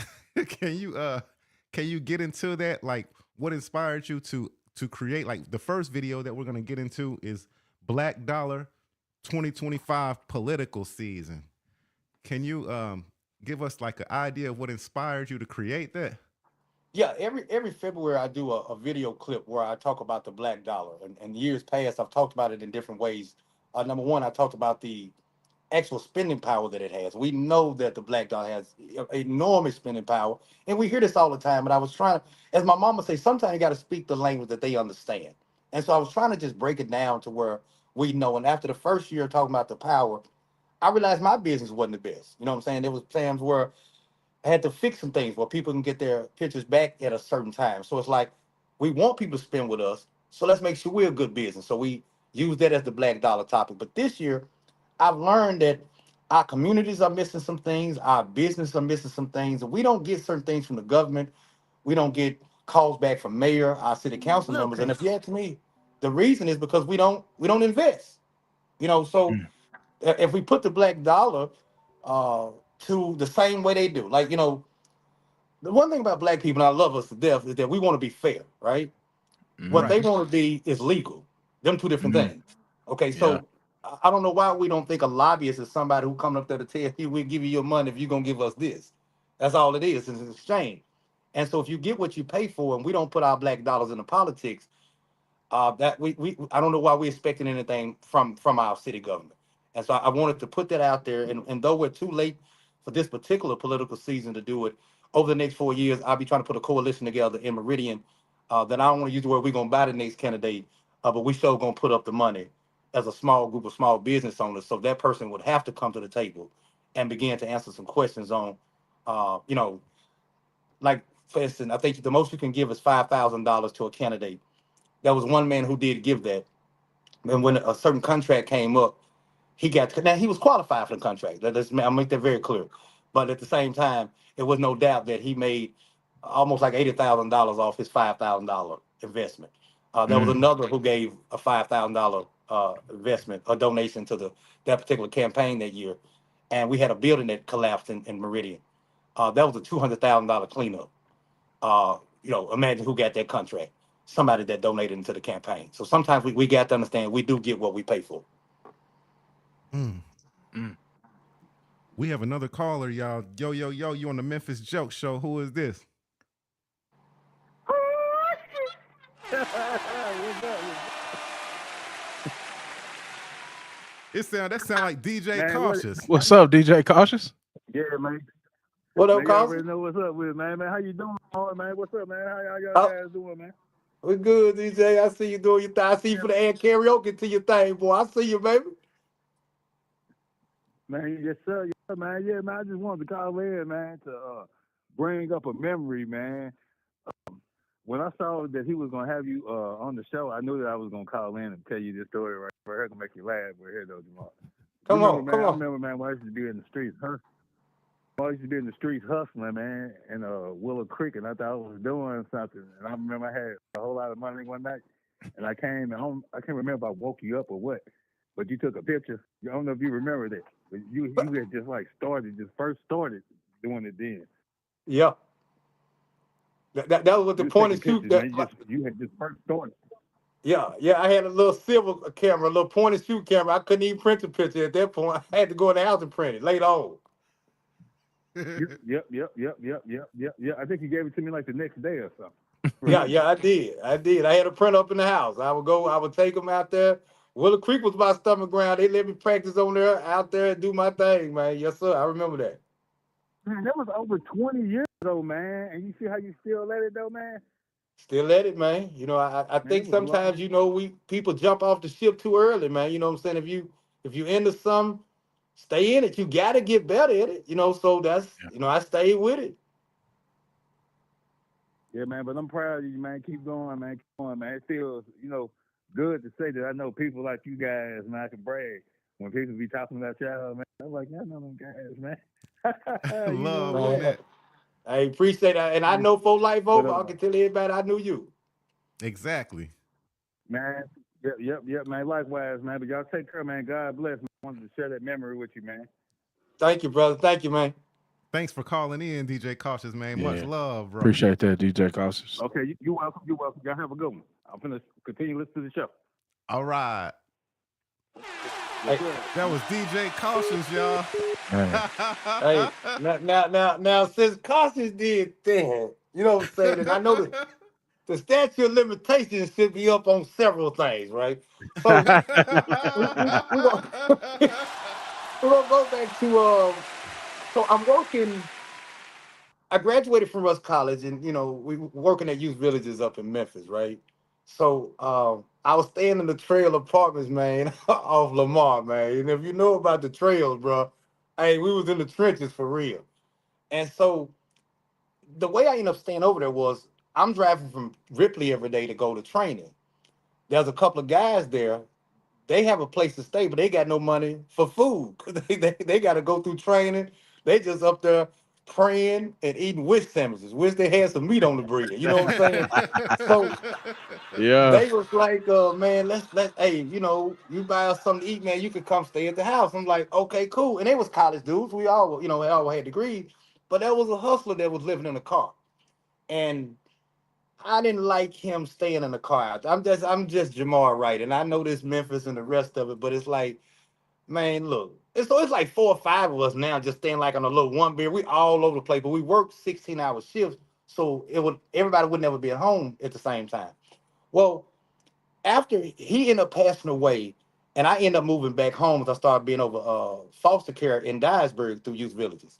can you get into that? Like, what inspired you to create, like, the first video that we're gonna get into is Black Dollar 2025 political season. Can you give us like an idea of what inspired you to create that? Yeah, every February I do a video clip where I talk about the black dollar. And years past, I've talked about it in different ways. Number one, I talked about the actual spending power that it has. We know that the black dollar has enormous spending power, and we hear this all the time. But I was trying, as my mama say, sometimes you got to speak the language that they understand. And so I was trying to just break it down to where we know. And after the first year talking about the power, I realized my business wasn't the best. You know what I'm saying? There was times where I had to fix some things where people can get their pictures back at a certain time. So it's like we want people to spend with us. So let's make sure we're a good business. So we use that as the black dollar topic. But this year, I've learned that our communities are missing some things, our business are missing some things, and we don't get certain things from the government. We don't get calls back from mayor, our city council members. And if you ask me, the reason is because we don't invest. So Mm. if we put the black dollar uh, to the same way they do, like the one thing about black people, and I love us to death, is that we want to be fair, right? What Mm. they Right. want to be is legal. Them two different Mm. things. Okay, Yeah. so I don't know why we don't think a lobbyist is somebody who coming up there to tell you we'll give you your money if you're gonna give us this. That's all it is. It's an exchange. And so if you get what you pay for, and we don't put our black dollars into politics, that we I don't know why we're expecting anything from our city government. And so I wanted to put that out there. And though we're too late for this particular political season to do it, over the next 4 years, I'll be trying to put a coalition together in Meridian. That I don't want to use the word we're gonna buy the next candidate, but we sure gonna put up the money as a small group of small business owners. So that person would have to come to the table and begin to answer some questions on, you know, like for instance, I think the most you can give is $5,000 to a candidate. There was one man who did give that, and when a certain contract came up, he got now he was qualified for the contract. I'll make that very clear. But at the same time, it was no doubt that he made almost like $80,000 off his $5,000 investment. There was Mm. another who gave a $5,000 investment, a donation to that particular campaign that year, and we had a building that collapsed in Meridian. That was a $200,000 cleanup. Imagine who got that contract. Somebody that donated into the campaign. So sometimes we got to understand we do get what we pay for. Mm. Mm. We have another caller, y'all. Yo, yo, yo, you on the Memphis Joke Show. Who is this? What's up? That sound like DJ Man, Cautious. What's up, DJ Cautious? Yeah, man. What up, Man, you Carson? already know what's up with it, man. Man, how you doing, man? What's up, man? How y'all Oh, guys doing, man? we good, DJ. I see you doing your thing. I see you for the air karaoke to your thing, boy. I see you, baby. Man, yes, sir. Yes, sir, man. Yeah, man. I just wanted to call in, man, to bring up a memory, man. When I saw that he was gonna have you on the show, I knew that I was gonna call in and tell you this story right here to make you laugh. We're here though, Jamar. Come on, Man, come I on. remember, man, when I used to be in the streets, I used to be in the streets hustling, man, in Willow Creek, and I thought I was doing something. And I remember I had a whole lot of money one night, and I came home. I can't remember if I woke you up or what, but you took a picture. I don't know if you remember that, but you had just first started doing it then. Yeah. That was what the You was point and taking shoot. pictures, man. You had just first started. Yeah. I had a little silver camera, a little point and shoot camera. I couldn't even print the picture at that point. I had to go in the house and print it later on. Yep. I think you gave it to me like the next day or something. Yeah, I did. I had a print up in the house. I would take them out there. Willow Creek was my stomach ground. They let me practice on there, out there, and do my thing, man. Yes, sir. I remember that. Man, that was over 20 years ago, man. And you see how you still let it though, man? Still at it, man. I Man, it think was a lot. sometimes, we people jump off the ship too early, man. You know what I'm saying? If you into something, stay in it. You gotta get better at it. So that's I stayed with it. Yeah, man, but I'm proud of you, man. Keep going, man. Keep going, man. It feels, good to say that I know people like you guys, man. I can brag. When people be talking about y'all, man, I'm like, I know them guys, man. You know Love what on I'm saying? Man, that. I appreciate that. And I know for life But over, I can tell everybody I knew you. Exactly. man, yep, man. Likewise, man. But y'all take care, man. God bless. Man. I wanted to share that memory with you, man. Thank you, brother. Thank you, man. Thanks for calling in, DJ Cautious, man. Much Yeah. love, bro. Appreciate that, DJ Cautious. Okay, you're welcome. You're welcome. Y'all have a good one. I'm gonna continue listening to the show. All right. Hey, That was DJ Cautious, y'all. hey, now, since Cautious did that, you know what I'm saying? And I know the statute of limitations should be up on several things, right? So we're gonna we're gonna go back to so I'm working. I graduated from Russ College, and we working at youth villages up in Memphis, right? So I was staying in the trail apartments, man, off Lamar, man. And if you know about the trails, bro, hey, we was in the trenches for real. And so the way I ended up staying over there was I'm driving from Ripley every day to go to training. There's a couple of guys there. They have a place to stay, but they got no money for food. They got to go through training. They just up there praying and eating wish sandwiches. Wish they had some meat on the bread. You know what I'm saying? So Yeah. they was like, man, let's hey, you buy us something to eat, man, you could come stay at the house. I'm like, okay, cool. And they was college dudes. We all, we all had degrees, but there was a hustler that was living in a car. And I didn't like him staying in the car. I'm just Jamar Wright. And I know this Memphis and the rest of it, but it's like, man, look, it's like 4 or 5 of us now just staying like on a little one beer. We all over the place, but we work 16-hour shifts. So everybody would never be at home at the same time. Well, after he ended up passing away, and I ended up moving back home as I started being over foster care in Dyersburg through youth villages.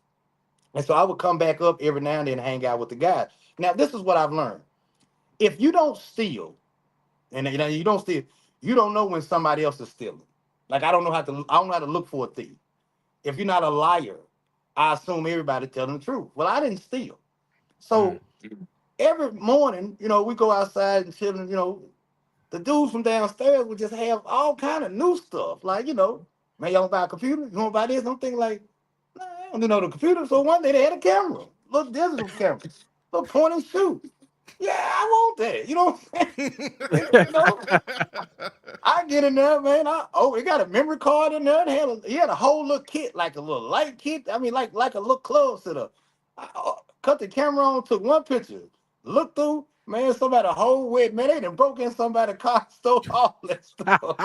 And so I would come back up every now and then and hang out with the guys. Now, this is what I've learned. If you don't steal, and you don't steal, you don't know when somebody else is stealing. Like I don't know how to look for a thief. If you're not a liar, I assume everybody telling the truth. Well, I didn't steal. Mm. So every morning, we go outside and chill, and the dudes from downstairs would just have all kind of new stuff. Like, man, y'all buy a computer? You want to buy this? I'm thinking like, nah, I don't know the computer. So one day they had a camera, little digital camera, little point and shoot. Yeah, I want that. You know what I'm saying? I get in there, man. It got a memory card in there. He had a whole little kit, like a little light kit. I mean, like a little club setup. Cut the camera on, took one picture, looked through. Man, somebody a whole wet man. They done broke in somebody's car, stole all that stuff.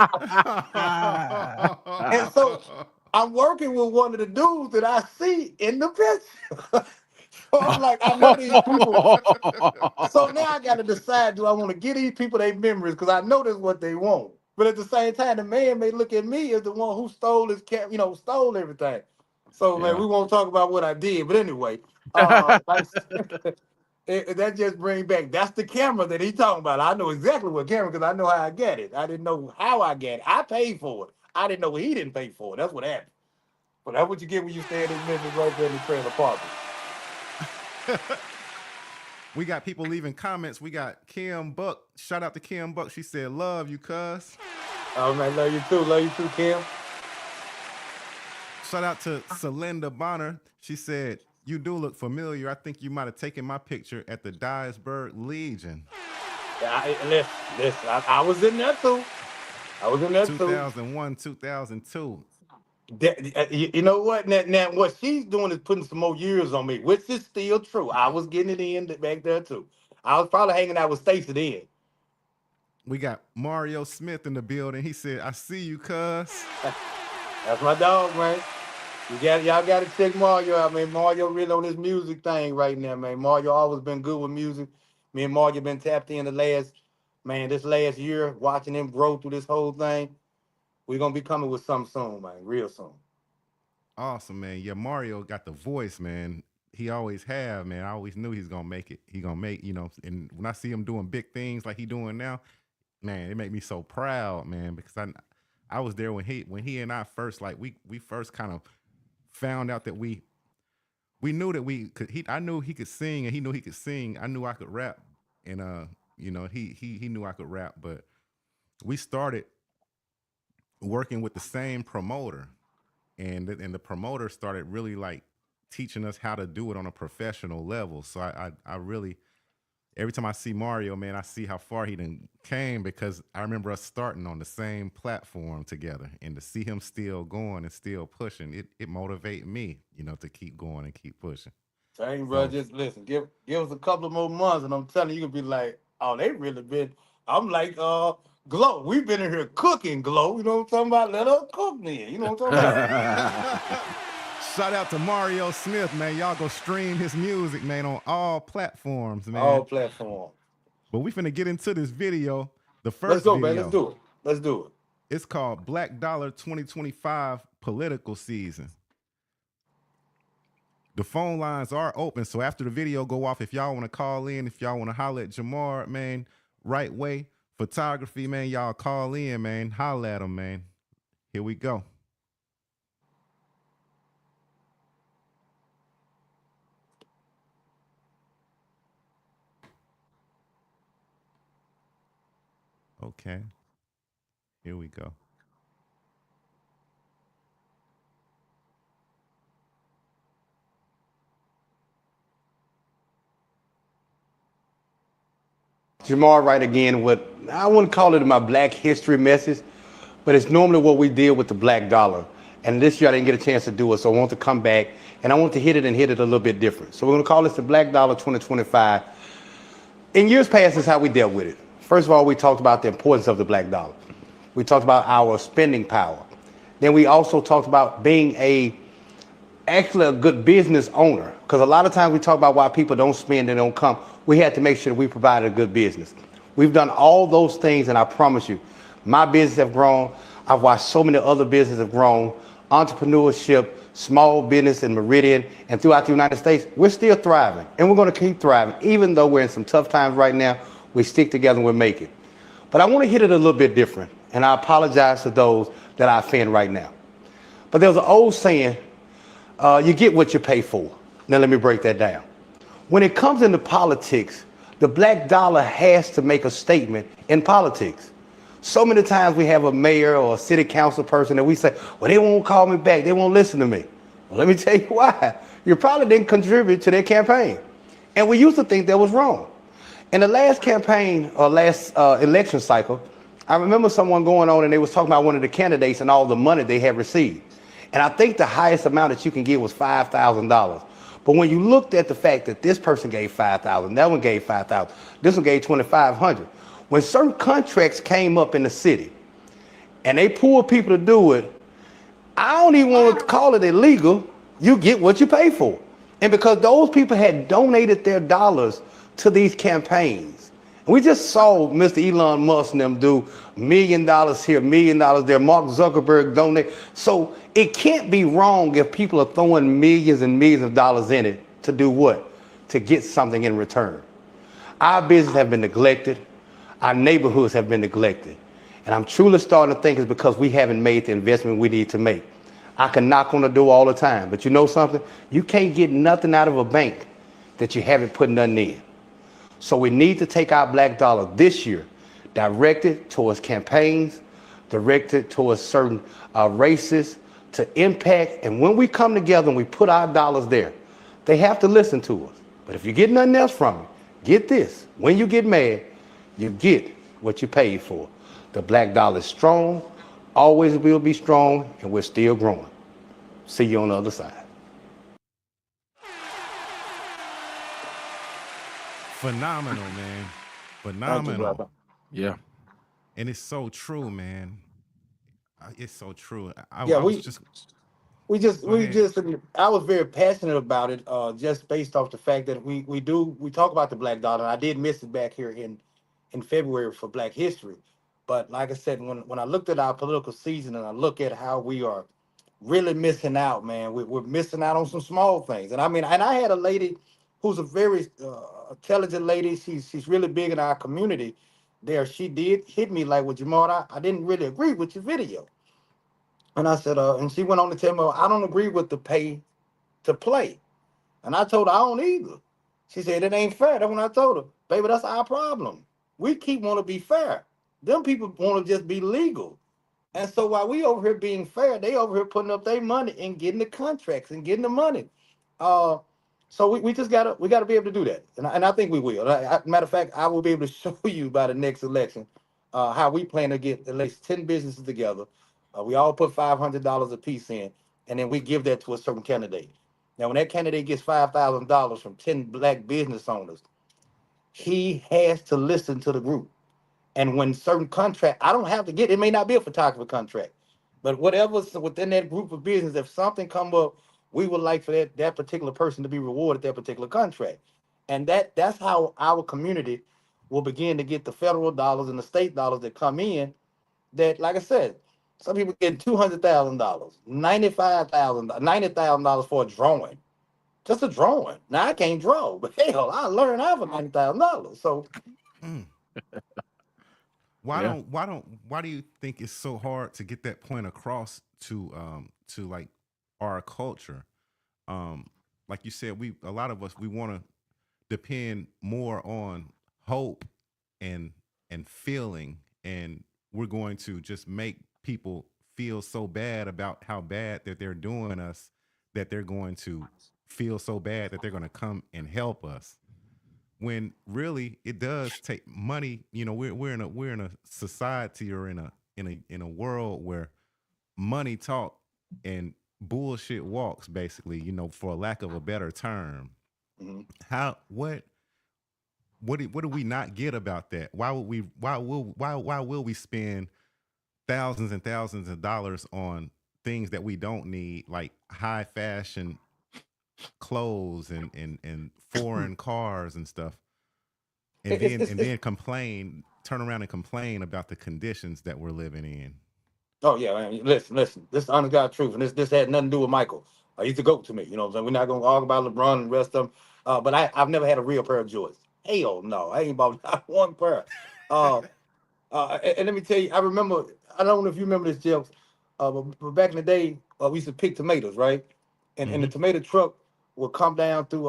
And so I'm working with one of the dudes that I see in the picture. So I'm like, I know these people. So now I got to decide: do I want to give these people their memories because I know that's what they want? But at the same time, the man may look at me as the one who stole his cat, stole everything. So man, Yeah. we won't talk about what I did. But anyway, that just brings back. That's the camera that he talking about. I know exactly what camera because I know how I got it. I didn't know how I got it. I paid for it. I didn't know he didn't pay for it. That's what happened. But that's what you get when you stay in this Memphis right there in the trailer park. We got people leaving comments. We got Kim Buck. Shout out to Kim Buck. She said, "Love you, cuz." Oh man, love you too. Love you too, Kim. Shout out to Celinda Bonner. She said, "You do look familiar. I think you might have taken my picture at the Dyersburg Legion." Listen, I was in there too. I was in there too. 2001, 2002. You know what? Now, what she's doing is putting some more years on me, which is still true. I was getting it in back there too. I was probably hanging out with Stacey then. We got Mario Smith in the building. He said, "I see you, cuz." That's my dog, man. Y'all got to check Mario out, man. Mario really on this music thing right now, man. Mario always been good with music. Me and Mario been tapped in this last year, watching him grow through this whole thing. We're gonna be coming with something soon, man. Real soon. Awesome, man. Yeah, Mario got the voice, man. He always have, man. I always knew he's gonna make it. He gonna make, and when I see him doing big things like he doing now, man, it make me so proud, man, because I was there when he and I first, like, we first kind of found out that we knew that we could I knew he could sing and he knew he could sing. I knew I could rap, and he knew I could rap, but we started working with the same promoter, and the promoter started really like teaching us how to do it on a professional level. So I really, every time I see Mario, man, I see how far he done came, because I remember us starting on the same platform together, and to see him still going and still pushing, it motivated me, to keep going and keep pushing. Same, bro. So Just listen. Give us a couple of more months, and I'm telling you, you'll be like, oh, they really been. I'm like, Glow. We've been in here cooking, Glow. You know what I'm talking about? Let us cook then. You know what I'm talking about? shout out to Mario Smith, man. Y'all go stream his music, man, on all platforms, man. All platforms. But we finna get into this video. The Let's first go, man. Let's video, do it. Let's do it. it's called Black Dollar 2025 Political Season. The phone lines are open, so after the video go off, if y'all want to call in, if y'all want to holler at Jamar, man, right way, Photography, man. Y'all call in, man. Holla at them, man. Here we go. Okay. Here we go. Jamard Wright again with, I wouldn't call it my Black history message, but it's normally what we deal with the black dollar. And this year I didn't get a chance to do it, so I want to come back and I want to hit it a little bit different. So we're going to call this the Black Dollar 2025. In years past, this is how we dealt with it. First of all, we talked about the importance of the black dollar. We talked about our spending power. Then we also talked about being actually a good business owner, because a lot of times we talk about why people don't spend and don't come. We had to make sure that we provided a good business. We've done all those things, and I promise you, my business have grown. I've watched so many other businesses have grown. Entrepreneurship, small business in Meridian and throughout the United States, we're still thriving, and we're going to keep thriving. Even though we're in some tough times right now, we stick together and we'll make it. But I want to hit it a little bit different, and I apologize to those that I offend right now. But there's an old saying, you get what you pay for. Now let me break that down. When it comes into politics, the black dollar has to make a statement in politics. So many times we have a mayor or a city council person that we say, well, they won't call me back. They won't listen to me. Well, let me tell you why. You probably didn't contribute to their campaign. And we used to think that was wrong. In the last campaign or last election cycle, I remember someone going on and they was talking about one of the candidates and all the money they had received. And I think the highest amount that you can get was $5,000. But when you looked at the fact that this person gave $5,000, that one gave $5,000, this one gave $2,500. When certain contracts came up in the city and they pulled people to do it, I don't even want to call it illegal. You get what you pay for. And because those people had donated their dollars to these campaigns. And we just saw Mr. Elon Musk and them do $1 million here, $1 million there. Mark Zuckerberg donate. So it can't be wrong if people are throwing millions and millions of dollars in it to do what? To get something in return. Our business have been neglected. Our neighborhoods have been neglected. And I'm truly starting to think it's because we haven't made the investment we need to make. I can knock on the door all the time, but you know something? You can't get nothing out of a bank that you haven't put nothing in. So we need to take our black dollar this year, direct it towards campaigns, direct it towards certain races to impact. And when we come together and we put our dollars there, they have to listen to us. But if you get nothing else from it, get this. When you get mad, you get what you paid for. The black dollar is strong, always will be strong, and we're still growing. See you on the other side. Phenomenal, man. Thank you, Phenomenal. brother. Yeah. And it's so true, man. It's so true. Yeah, I was just we go ahead. just, I was very passionate about it, just based off the fact that we talk about the black dollar. And I did miss it back here in February for Black History. But like I said, when I looked at our political season and I look at how we are really missing out, man, we're missing out on some small things. And I mean, and I had a lady who's a very intelligent lady. She's really big in our community there. She did hit me like, well, Jamal, I didn't really agree with your video. And I said, and she went on to tell me, well, I don't agree with the pay to play. And I told her, I don't either. She said, it ain't fair. That's when I told her, baby, that's our problem. We keep want to be fair. Them people want to just be legal. And so while we over here being fair, they over here putting up their money and getting the contracts and getting the money. Uh, so we just gotta be able to do that, and I think we will. Matter of fact, I will be able to show you by the next election how we plan to get at least 10 businesses together. We all put $500 a piece in, and then we give that to a certain candidate. Now, when that candidate gets $5,000 from 10 black business owners, he has to listen to the group. And when certain contract, I don't have to get, it may not be a photographer contract, but whatever's within that group of business, if something come up, we would like for that particular person to be rewarded that particular contract. And that's how our community will begin to get the federal dollars and the state dollars that come in that, like I said, some people get $200,000, $90,000 for a drawing. Just a drawing. Now I can't draw, but hell, I learned out for $90,000. So Mm. Yeah. Why do you think it's so hard to get that point across to like our culture? Um, like you said, a lot of us we want to depend more on hope and feeling, and we're going to just make people feel so bad about how bad that they're doing us, that they're going to feel so bad that they're going to come and help us, when really it does take money. You know, we're in a society, or in a world where money talk and bullshit walks, basically, you know, for lack of a better term. Mhm. How what do we not get about that? Why will we spend thousands and thousands of dollars on things that we don't need, like high fashion clothes and foreign cars and stuff, and It's then turn around and complain about the conditions that we're living in? Oh yeah, man. Listen. This is the honest God truth, and this had nothing to do with Michael. He's the goat to me. You know what I'm saying? We're not gonna argue about LeBron and the rest of them. But I've never had a real pair of Jordans. Hell no, I ain't bought not one pair. Uh, and let me tell you, I remember. I don't know if you remember this, Jelks. But back in the day, we used to pick tomatoes, right? And the Mm-hmm. tomato truck would come down through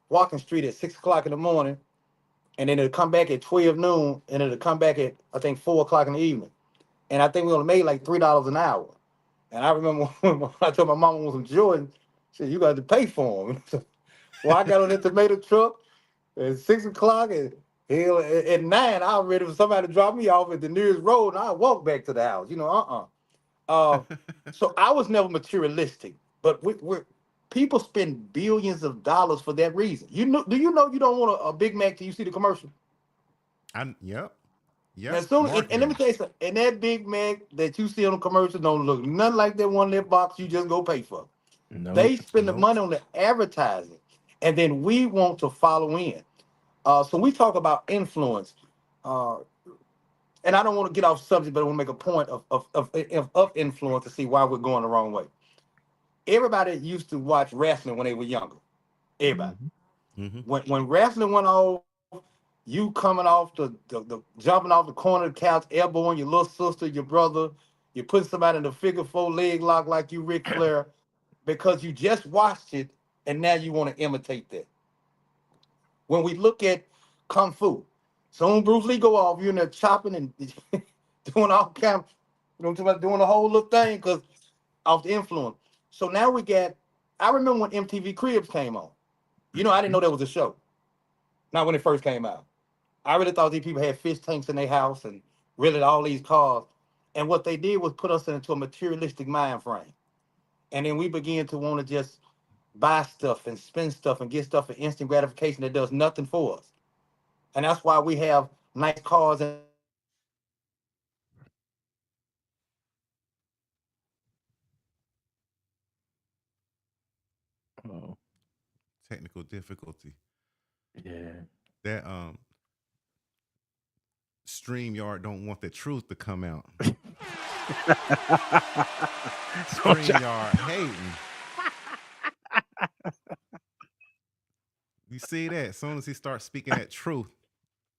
Walking Street at 6 o'clock in the morning, and then it'd come back at 12 noon, and it'd come back at I think 4 o'clock in the evening. And I think we only made like $3 an hour. And I remember when I told my mom I want some Jordan, she said, "You got to pay for them." Well, I got on that tomato truck at 6 o'clock, and hell, at 9, I was ready for somebody to drop me off at the nearest road, and I walked back to the house. Uh, so I was never materialistic, but we're people spend billions of dollars for that reason. You know? Do you know you don't want a Big Mac till you see the commercial? Yep, And yep, as soon and let me marketing. tell you something, and that Big Mac that you see on the commercial don't look nothing like that one in that box you just go pay for. They Nope. spend the Nope. money on the advertising, and then we want to follow in. So we talk about influence, uh, and I don't want to get off subject, but I want to make a point of influence to see why we're going the wrong way. Everybody used to watch wrestling when they were younger. Everybody. Mhm. Mm-hmm. When wrestling went off, you coming off the jumping off the corner of the couch, elbowing your little sister, your brother, you putting somebody in the figure four leg lock like you Ric Flair because you just watched it and now you want to imitate that. When we look at kung fu, soon Bruce Lee go off, you're in there chopping and doing all kind of, you know what I'm talking about, doing the whole little thing because of the influence. So now we got, I remember when MTV Cribs came on. You know, I didn't know there was a show. Not when it first came out. I really thought these people had fish tanks in their house and really all these cars. And what they did was put us into a materialistic mind frame. And then we began to want to just buy stuff and spend stuff and get stuff for instant gratification that does nothing for us. And that's why we have nice cars and Oh, Technical difficulty. yeah. That StreamYard don't want the truth to come out. Don't y'all- StreamYard hating. You see that? As soon as he starts speaking that truth,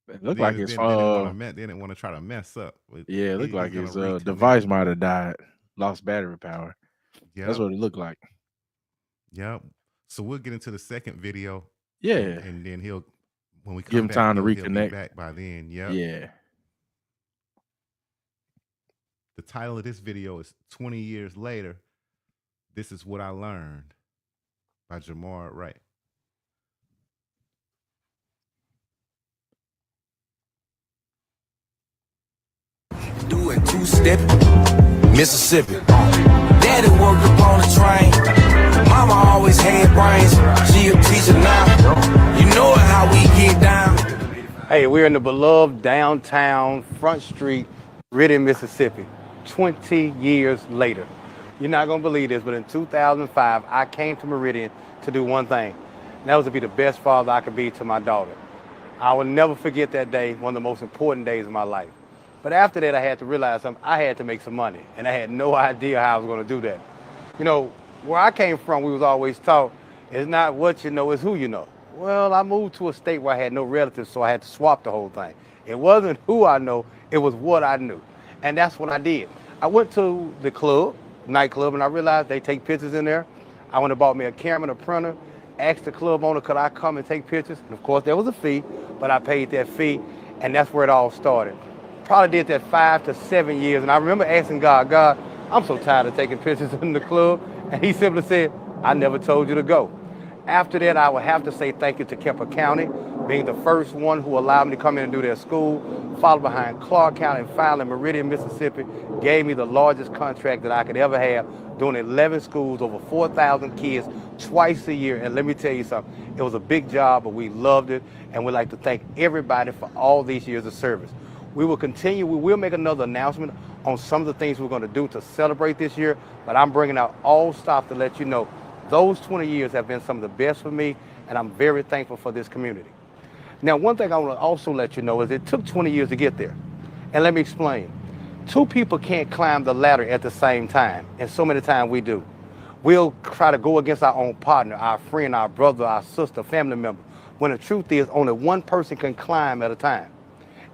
It looked like his phone. they didn't want to try to mess up. But Yeah, it looked he's like gonna his reconnect. device might have died, lost battery power. That's Yep, what it looked like. yep. So we'll get into the second video, Yeah. and then when we Give come him back, time to he'll be reconnect. back by then. Yep. Yeah. The title of this video is 20 Years Later. This is what I learned by Jamard Wright. Do it two-step, Mississippi. Daddy worked upon a train. Mama always had brains. She a teacher now. You know it how we get down. hey, we're in the beloved downtown Front Street, Meridian, Mississippi, 20 years later. You're not going to believe this, but in 2005, I came to Meridian to do one thing. And that was to be the best father I could be to my daughter. I will never forget that day, one of the most important days of my life. But after that, I had to realize something. I had to make some money, and I had no idea how I was going to do that. You know, where I came from, we was always taught, it's not what you know, it's who you know. Well, I moved to a state where I had no relatives, so I had to swap the whole thing. It wasn't who I know, it was what I knew. And that's what I did. I went to the club, nightclub, and I realized they take pictures in there. I went and bought me a camera and a printer, asked the club owner, could I come and take pictures? And of course, there was a fee, but I paid that fee, and that's where it all started. Probably did that 5 to 7 years, and I remember asking God, God, I'm so tired of taking pictures in the club, and he simply said, I never told you to go. After that, I would have to say thank you to Kemper County, being the first one who allowed me to come in and do their school, followed behind Clark County, and finally Meridian, Mississippi, gave me the largest contract that I could ever have, doing 11 schools, over 4,000 kids, twice a year. And let me tell you something, it was a big job, but we loved it, and we'd like to thank everybody for all these years of service. We will continue, we will make another announcement on some of the things we're going to do to celebrate this year, but I'm bringing out all staff to let you know those 20 years have been some of the best for me, and I'm very thankful for this community. Now, one thing I want to also let you know is it took 20 years to get there. And let me explain. Two people can't climb the ladder at the same time, and so many times we do. We'll try to go against our own partner, our friend, our brother, our sister, family member, when the truth is only one person can climb at a time.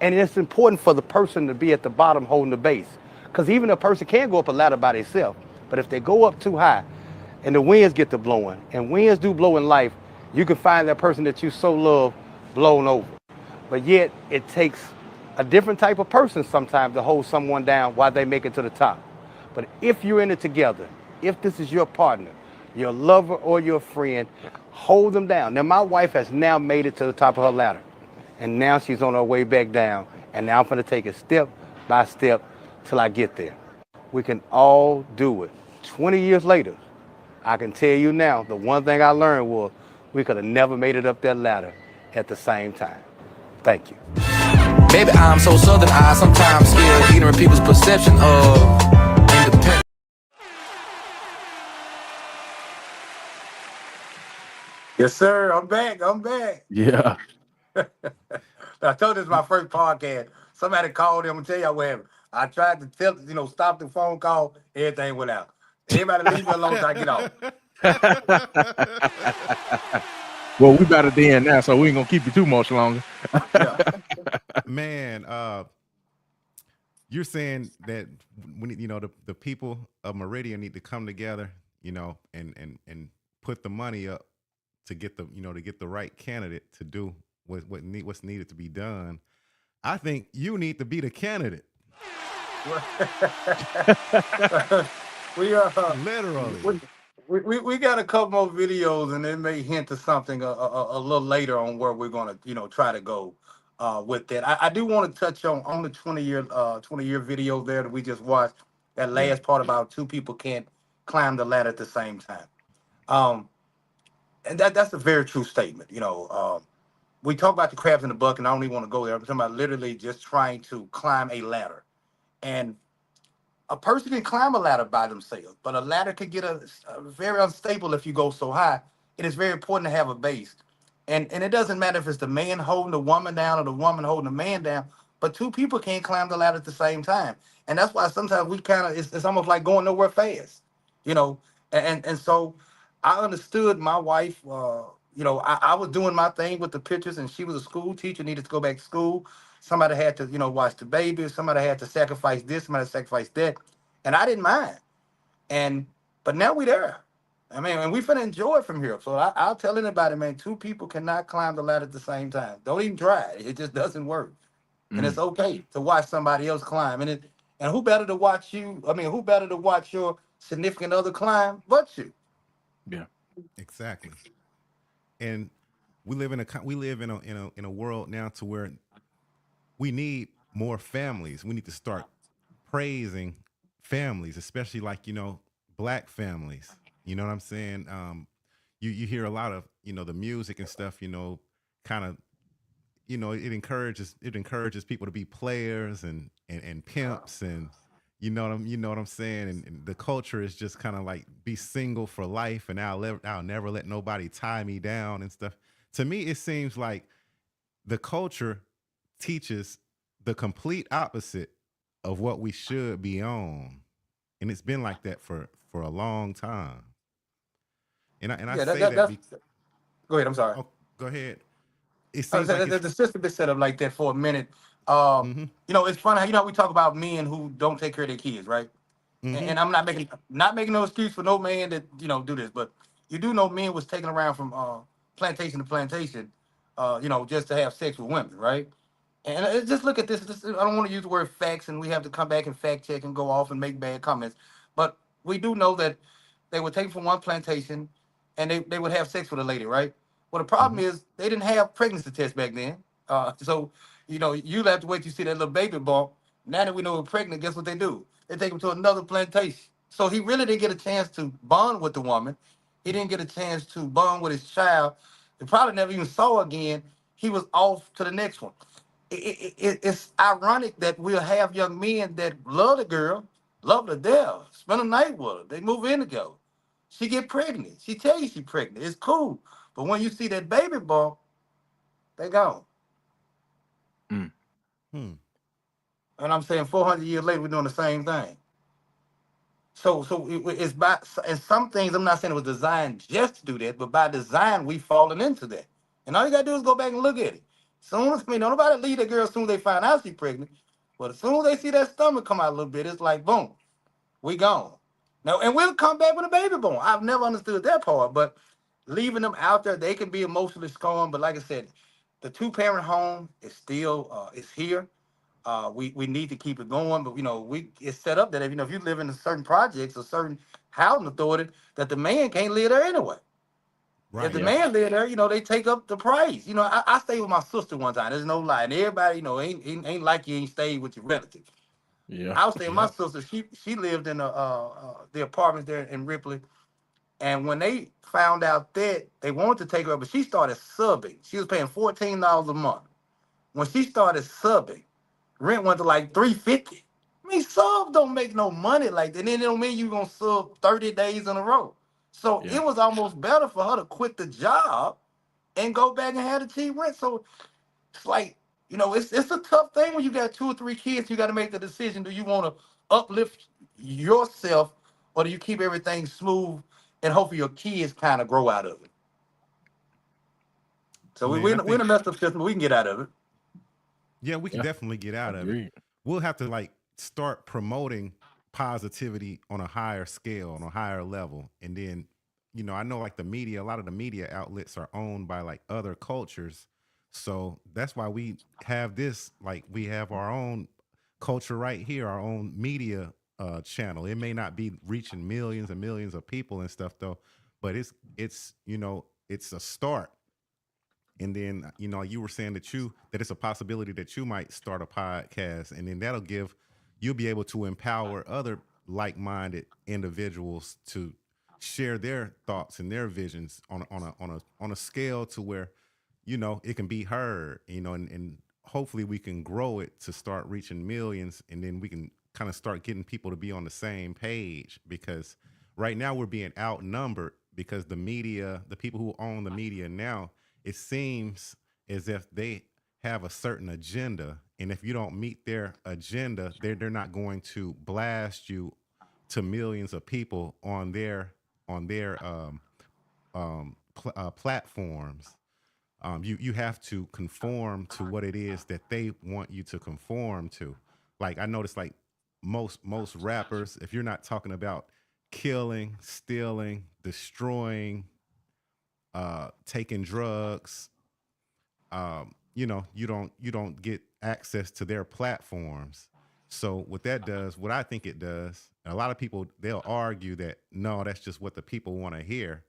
And it's important for the person to be at the bottom holding the base, because even a person can go up a ladder by themselves, but if they go up too high, and the winds get to blowing, and winds do blow in life, you can find that person that you so love blown over. But yet, it takes a different type of person sometimes to hold someone down while they make it to the top. But if you're in it together, if this is your partner, your lover or your friend, hold them down. Now, my wife has now made it to the top of her ladder, and now she's on her way back down, and now I'm gonna take it step by step till I get there. We can all do it. 20 years later, I can tell you now, the one thing I learned was we could have never made it up that ladder at the same time. Thank you. Baby, I'm so southern, I sometimes still ignorant people's perception of independence. Yes, sir. I'm back. Yeah. I told this is my first podcast. Somebody called him and tell y'all what happened. I tried to tell, stop the phone call. Everything went out. Everybody leave me alone till I get off. Well, we better than now, so we ain't gonna keep you too much longer. Yeah. Man, you're saying that we need, the people of Meridian need to come together, and put the money up to get the right candidate to do what's needed to be done. I think you need to be the candidate. We are Literally. we got a couple more videos, and it may hint to something a little later on where we're gonna try to go with that. I do want to touch on the 20-year video there that we just watched. That last part about two people can't climb the ladder at the same time. And that's a very true statement. We talk about the crabs in the bucket, and I don't even want to go there. I'm talking about literally just trying to climb a ladder. And a person can climb a ladder by themselves, but a ladder could get a very unstable if you go so high. It is very important to have a base. And it doesn't matter if it's the man holding the woman down or the woman holding the man down, but two people can't climb the ladder at the same time. And that's why sometimes we it's almost like going nowhere fast, you know. And so I understood my wife, I was doing my thing with the pictures, and she was a school teacher, needed to go back to school. Somebody had to, watch the baby. Somebody had to sacrifice this. Somebody sacrificed that, and I didn't mind. But now we there. I mean, and we finna enjoy it from here. So I'll tell anybody, man, two people cannot climb the ladder at the same time. Don't even try it. It just doesn't work. And it's okay to watch somebody else climb. And who better to watch you? I mean, who better to watch your significant other climb but you? Yeah, Exactly. And we live in a world now to where we need more families. We need to start praising families, especially like, black families. You know what I'm saying? You hear a lot of, the music and stuff, kind of, it encourages people to be players and pimps, and you know what I'm saying? And the culture is just kind of like be single for life, and I'll never let nobody tie me down and stuff. To me, it seems like the culture teaches the complete opposite of what we should be on, and it's been like that for a long time. And I Yeah, say that. go ahead. I'm sorry. Oh, go ahead. It I was seems like saying, the system been set up like that for a minute, Mm-hmm. It's funny how we talk about men who don't take care of their kids, right? And, Mm-hmm. and I'm not making no excuse for no man that do this, but you do know men was taken around from plantation to plantation, just to have sex with women, right? And just look at this. I don't want to use the word facts, and we have to come back and fact check and go off and make bad comments. But we do know that they were taken from one plantation, and they would have sex with a lady, right? Well, the problem Mm-hmm. is they didn't have pregnancy tests back then. So you have to wait to see that little baby bump. Now that we know we're pregnant, guess what they do? They take him to another plantation. So he really didn't get a chance to bond with the woman. He didn't get a chance to bond with his child. They probably never even saw her again. He was off to the next one. It's ironic that we'll have young men that love the girl, love her to death, spend a night with her. They move in together. She get pregnant. She tell you she pregnant. It's cool. But when you see that baby bump, they gone. Mm. Hmm. And I'm saying 400 years later, we're doing the same thing. So it's by, and some things I'm not saying it was designed just to do that, but by design we fallen into that. And all you gotta do is go back and look at it. Soon as don't nobody leave that girl as soon as they find out she's pregnant, but as soon as they see that stomach come out a little bit, it's like boom, we gone. Now and we'll come back with a baby born. I've never understood that part, but leaving them out there, they can be emotionally scorned. But like I said, the two-parent home is still is here. We need to keep it going, but it's set up that if you live in a certain projects or certain housing authority, that the man can't live there anyway. If the Right. Yeah. man live there, they take up the price. I stayed with my sister one time. There's no lie, and everybody, ain't like you ain't stayed with your relative. Yeah. I was staying with my Yep. sister. She lived in the apartments there in Ripley, and when they found out that they wanted to take her, but she started subbing. She was paying $14 a month. When she started subbing, rent went to like 350. I mean, sub don't make no money like that. And then it don't mean you gonna sub 30 days in a row. So Yeah. it was almost better for her to quit the job and go back and have the cheap rent. So it's like, it's a tough thing when you got two or three kids. You got to make the decision: do you want to uplift yourself, or do you keep everything smooth and hopefully your kids kind of grow out of it? So we, Man, we're, I in- we're in think a messed up system, but we can get out of it. yeah, we can Yeah. definitely get out of it. Agreed. We'll have to like start promoting positivity on a higher scale, on a higher level. And then, I know like the media, a lot of the media outlets are owned by like other cultures. So that's why we have this, like we have our own culture right here, our own media channel. It may not be reaching millions and millions of people and stuff though, but it's a start. And then you were saying that it's a possibility that you might start a podcast, and then you'll be able to empower other like-minded individuals to share their thoughts and their visions on a scale to where it can be heard, and hopefully we can grow it to start reaching millions, and then we can kind of start getting people to be on the same page, because right now we're being outnumbered because the people who own the media now, it seems as if they have a certain agenda, and if you don't meet their agenda, they're not going to blast you to millions of people on their platforms. You have to conform to what it is that they want you to conform to. Like I noticed, like most rappers, if you're not talking about killing, stealing, destroying, taking drugs, you don't get access to their platforms. So what I think it does, a lot of people they'll argue that no, that's just what the people want to hear.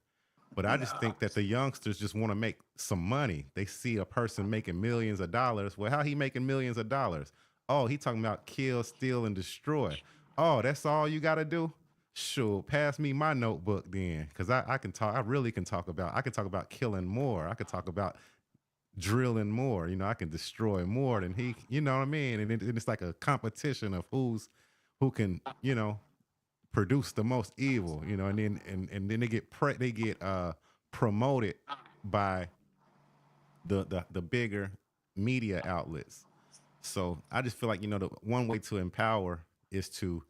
But I just Nah. think that the youngsters just want to make some money. They see a person making millions of dollars. Well, how he making millions of dollars? Oh, he talking about kill, steal, and destroy. Oh, that's all you got to do? Sure, pass me my notebook then, because I can talk. I really can talk about. I can talk about killing more. I can talk about drilling more. I can destroy more than he. You know what I mean? And it's like a competition of who can produce the most evil, and then they get promoted by the bigger media outlets. So I just feel like the one way to empower is to,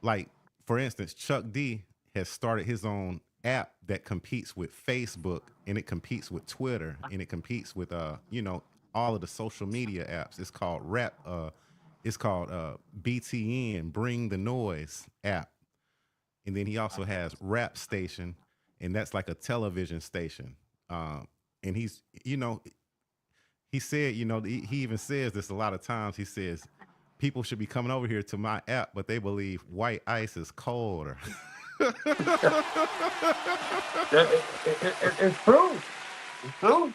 like, for instance, Chuck D has started his own app that competes with Facebook, and it competes with Twitter, and it competes with all of the social media apps. It's called BTN, Bring the Noise app. And then he also has Rap Station, and that's like a television station. And he said, he even says this a lot of times. He says, people should be coming over here to my app, but they believe white ice is colder. It's true. It's true.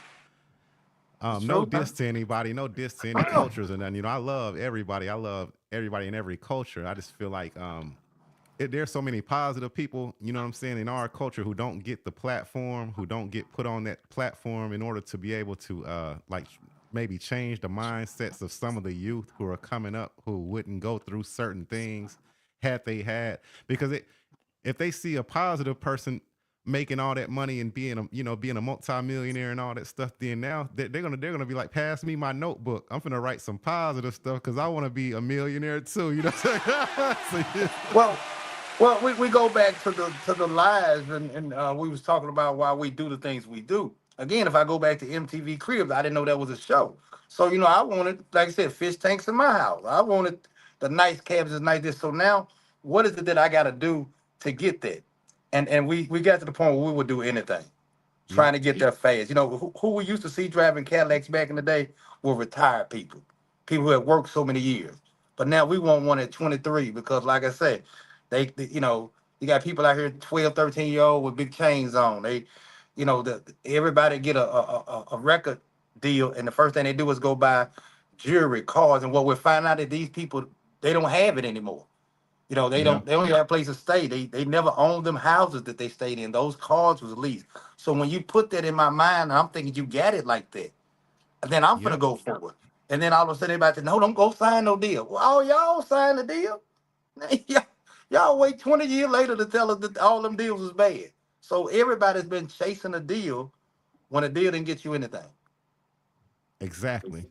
No diss to anybody, no diss to any cultures or nothing. I love everybody. I love everybody in every culture. I just feel like there's so many positive people, you know what I'm saying, in our culture who don't get the platform, who don't get put on that platform in order to be able to like maybe change the mindsets of some of the youth who are coming up who wouldn't go through certain things had they had, because if they see a positive person making all that money and being a multimillionaire and all that stuff, then now they're gonna be like, pass me my notebook. I'm gonna write some positive stuff because I want to be a millionaire too. You know what I'm saying? So, yeah. Well, we go back to the lives, and we was talking about why we do the things we do. Again, if I go back to MTV Cribs, I didn't know that was a show. So I wanted, like I said, fish tanks in my house. I wanted the nice cabins and nice this. So now, what is it that I got to do to get that? And we got to the point where we would do anything, trying to get there fast. Who we used to see driving Cadillacs back in the day were retired people who had worked so many years. But now we want one at 23 because, like I said, they you got people out here 12, 13-year-old with big chains on. They, everybody get a record deal, and the first thing they do is go buy jewelry, cars, and what we're finding out that these people, they don't have it anymore. They don't have a place to stay. They never owned them houses that they stayed in. Those cars was leased. So when you put that in my mind, I'm thinking you got it like that. And then I'm gonna go forward. And then all of a sudden everybody said, no, don't go sign no deal. Well, all y'all sign the deal. Y'all wait 20 years later to tell us that all them deals was bad. So everybody's been chasing a deal when a deal didn't get you anything. Exactly.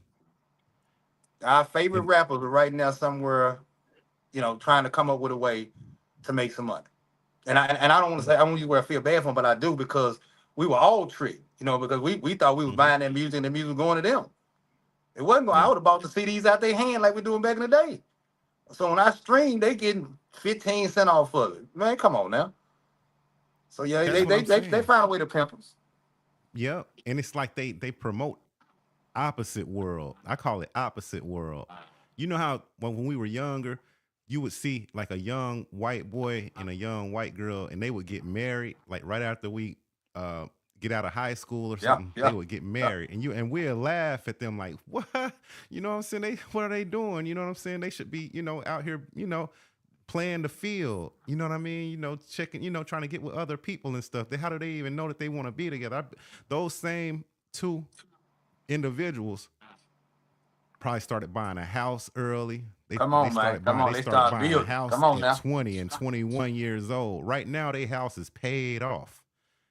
Our favorite rappers are right now somewhere, trying to come up with a way to make some money. And I don't want to say, I don't use where I feel bad for them, but I do, because we were all tricked, because we thought we was buying that music and the music was going to them. It wasn't going. I would have bought the CDs out their hand like we're doing back in the day. So when I stream, they getting 15 cents off of it. Man, come on now. So yeah, they find a way to pimp us. Yeah, and it's like they promote opposite world. I call it opposite world. You know how when we were younger, you would see like a young white boy and a young white girl, and they would get married like right after we get out of high school or something. They would get married, and we'll laugh at them like, what? You know what I'm saying? What are they doing? You know what I'm saying? They should be, out here, playing the field. You know what I mean? Checking, trying to get with other people and stuff. How do they even know that they want to be together? Those same two individuals probably started buying a house early. They started buying a house at 20 and 21 years old. Right now, their house is paid off.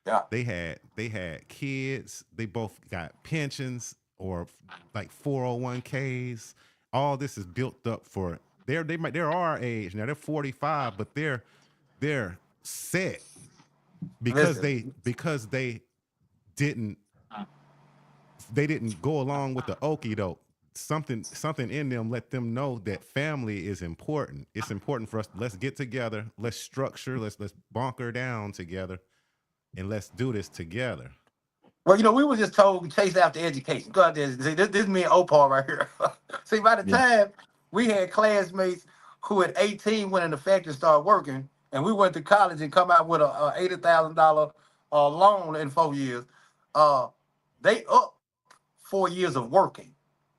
Yeah. They had kids. They both got pensions or like 401ks. All this is built up for they're our age now. They're 45, but they're set because they didn't go along with the okie doke. Something in them let them know that family is important. It's important for us. Let's get together. Let's structure. Let's bunker down together. And let's do this together. Well, we were just told chase after education. Go out there. See, this is me and Opal right here. See, by the time we had classmates who at 18 went in the factory and started working, and we went to college and come out with a $80,000 loan in 4 years, they up 4 years of working,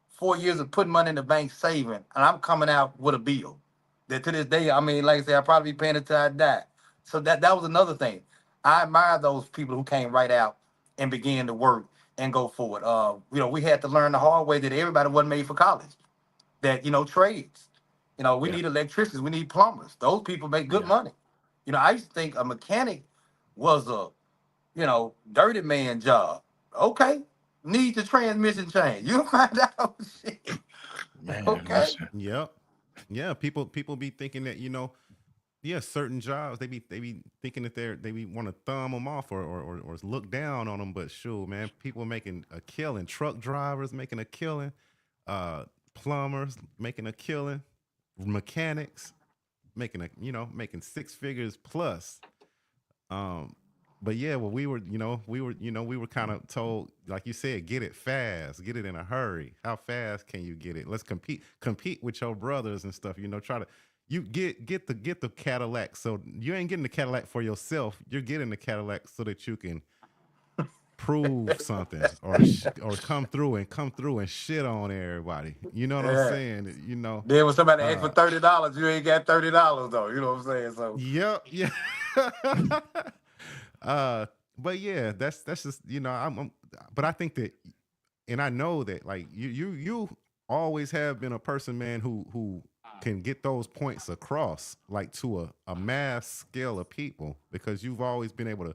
4 years of putting money in the bank, saving, and I'm coming out with a bill that to this day, I mean, like I said, I'll probably be paying it till I die. So that was another thing. I admire those people who came right out and began to work and go forward. We had to learn the hard way that everybody wasn't made for college. That, trades. We need electricians, we need plumbers. Those people make good money. I used to think a mechanic was a, dirty man job. Okay. Need the transmission change. You'll find out. Man, okay. Yep. Yeah. People be thinking that, yeah, certain jobs they be thinking that they be want to thumb them off or look down on them, but sure, man, people making a killing, truck drivers making a killing, uh, plumbers making a killing, mechanics making making six figures plus. Um, but yeah, well, we were kind of told, like you said, get it fast, get it in a hurry. How fast can you get it? Let's compete with your brothers and stuff. Try to you get the Cadillac. So you ain't getting the Cadillac for yourself. You're getting the Cadillac so that you can prove something or come through and shit on everybody. You know what I'm Yeah. saying? Then when somebody asks for Uh, $30, you ain't got $30 though. You know what I'm saying? So yep, yeah. But yeah, that's just but I think that, and I know that like you always have been a person, man, who can get those points across like to a mass scale of people, because you've always been able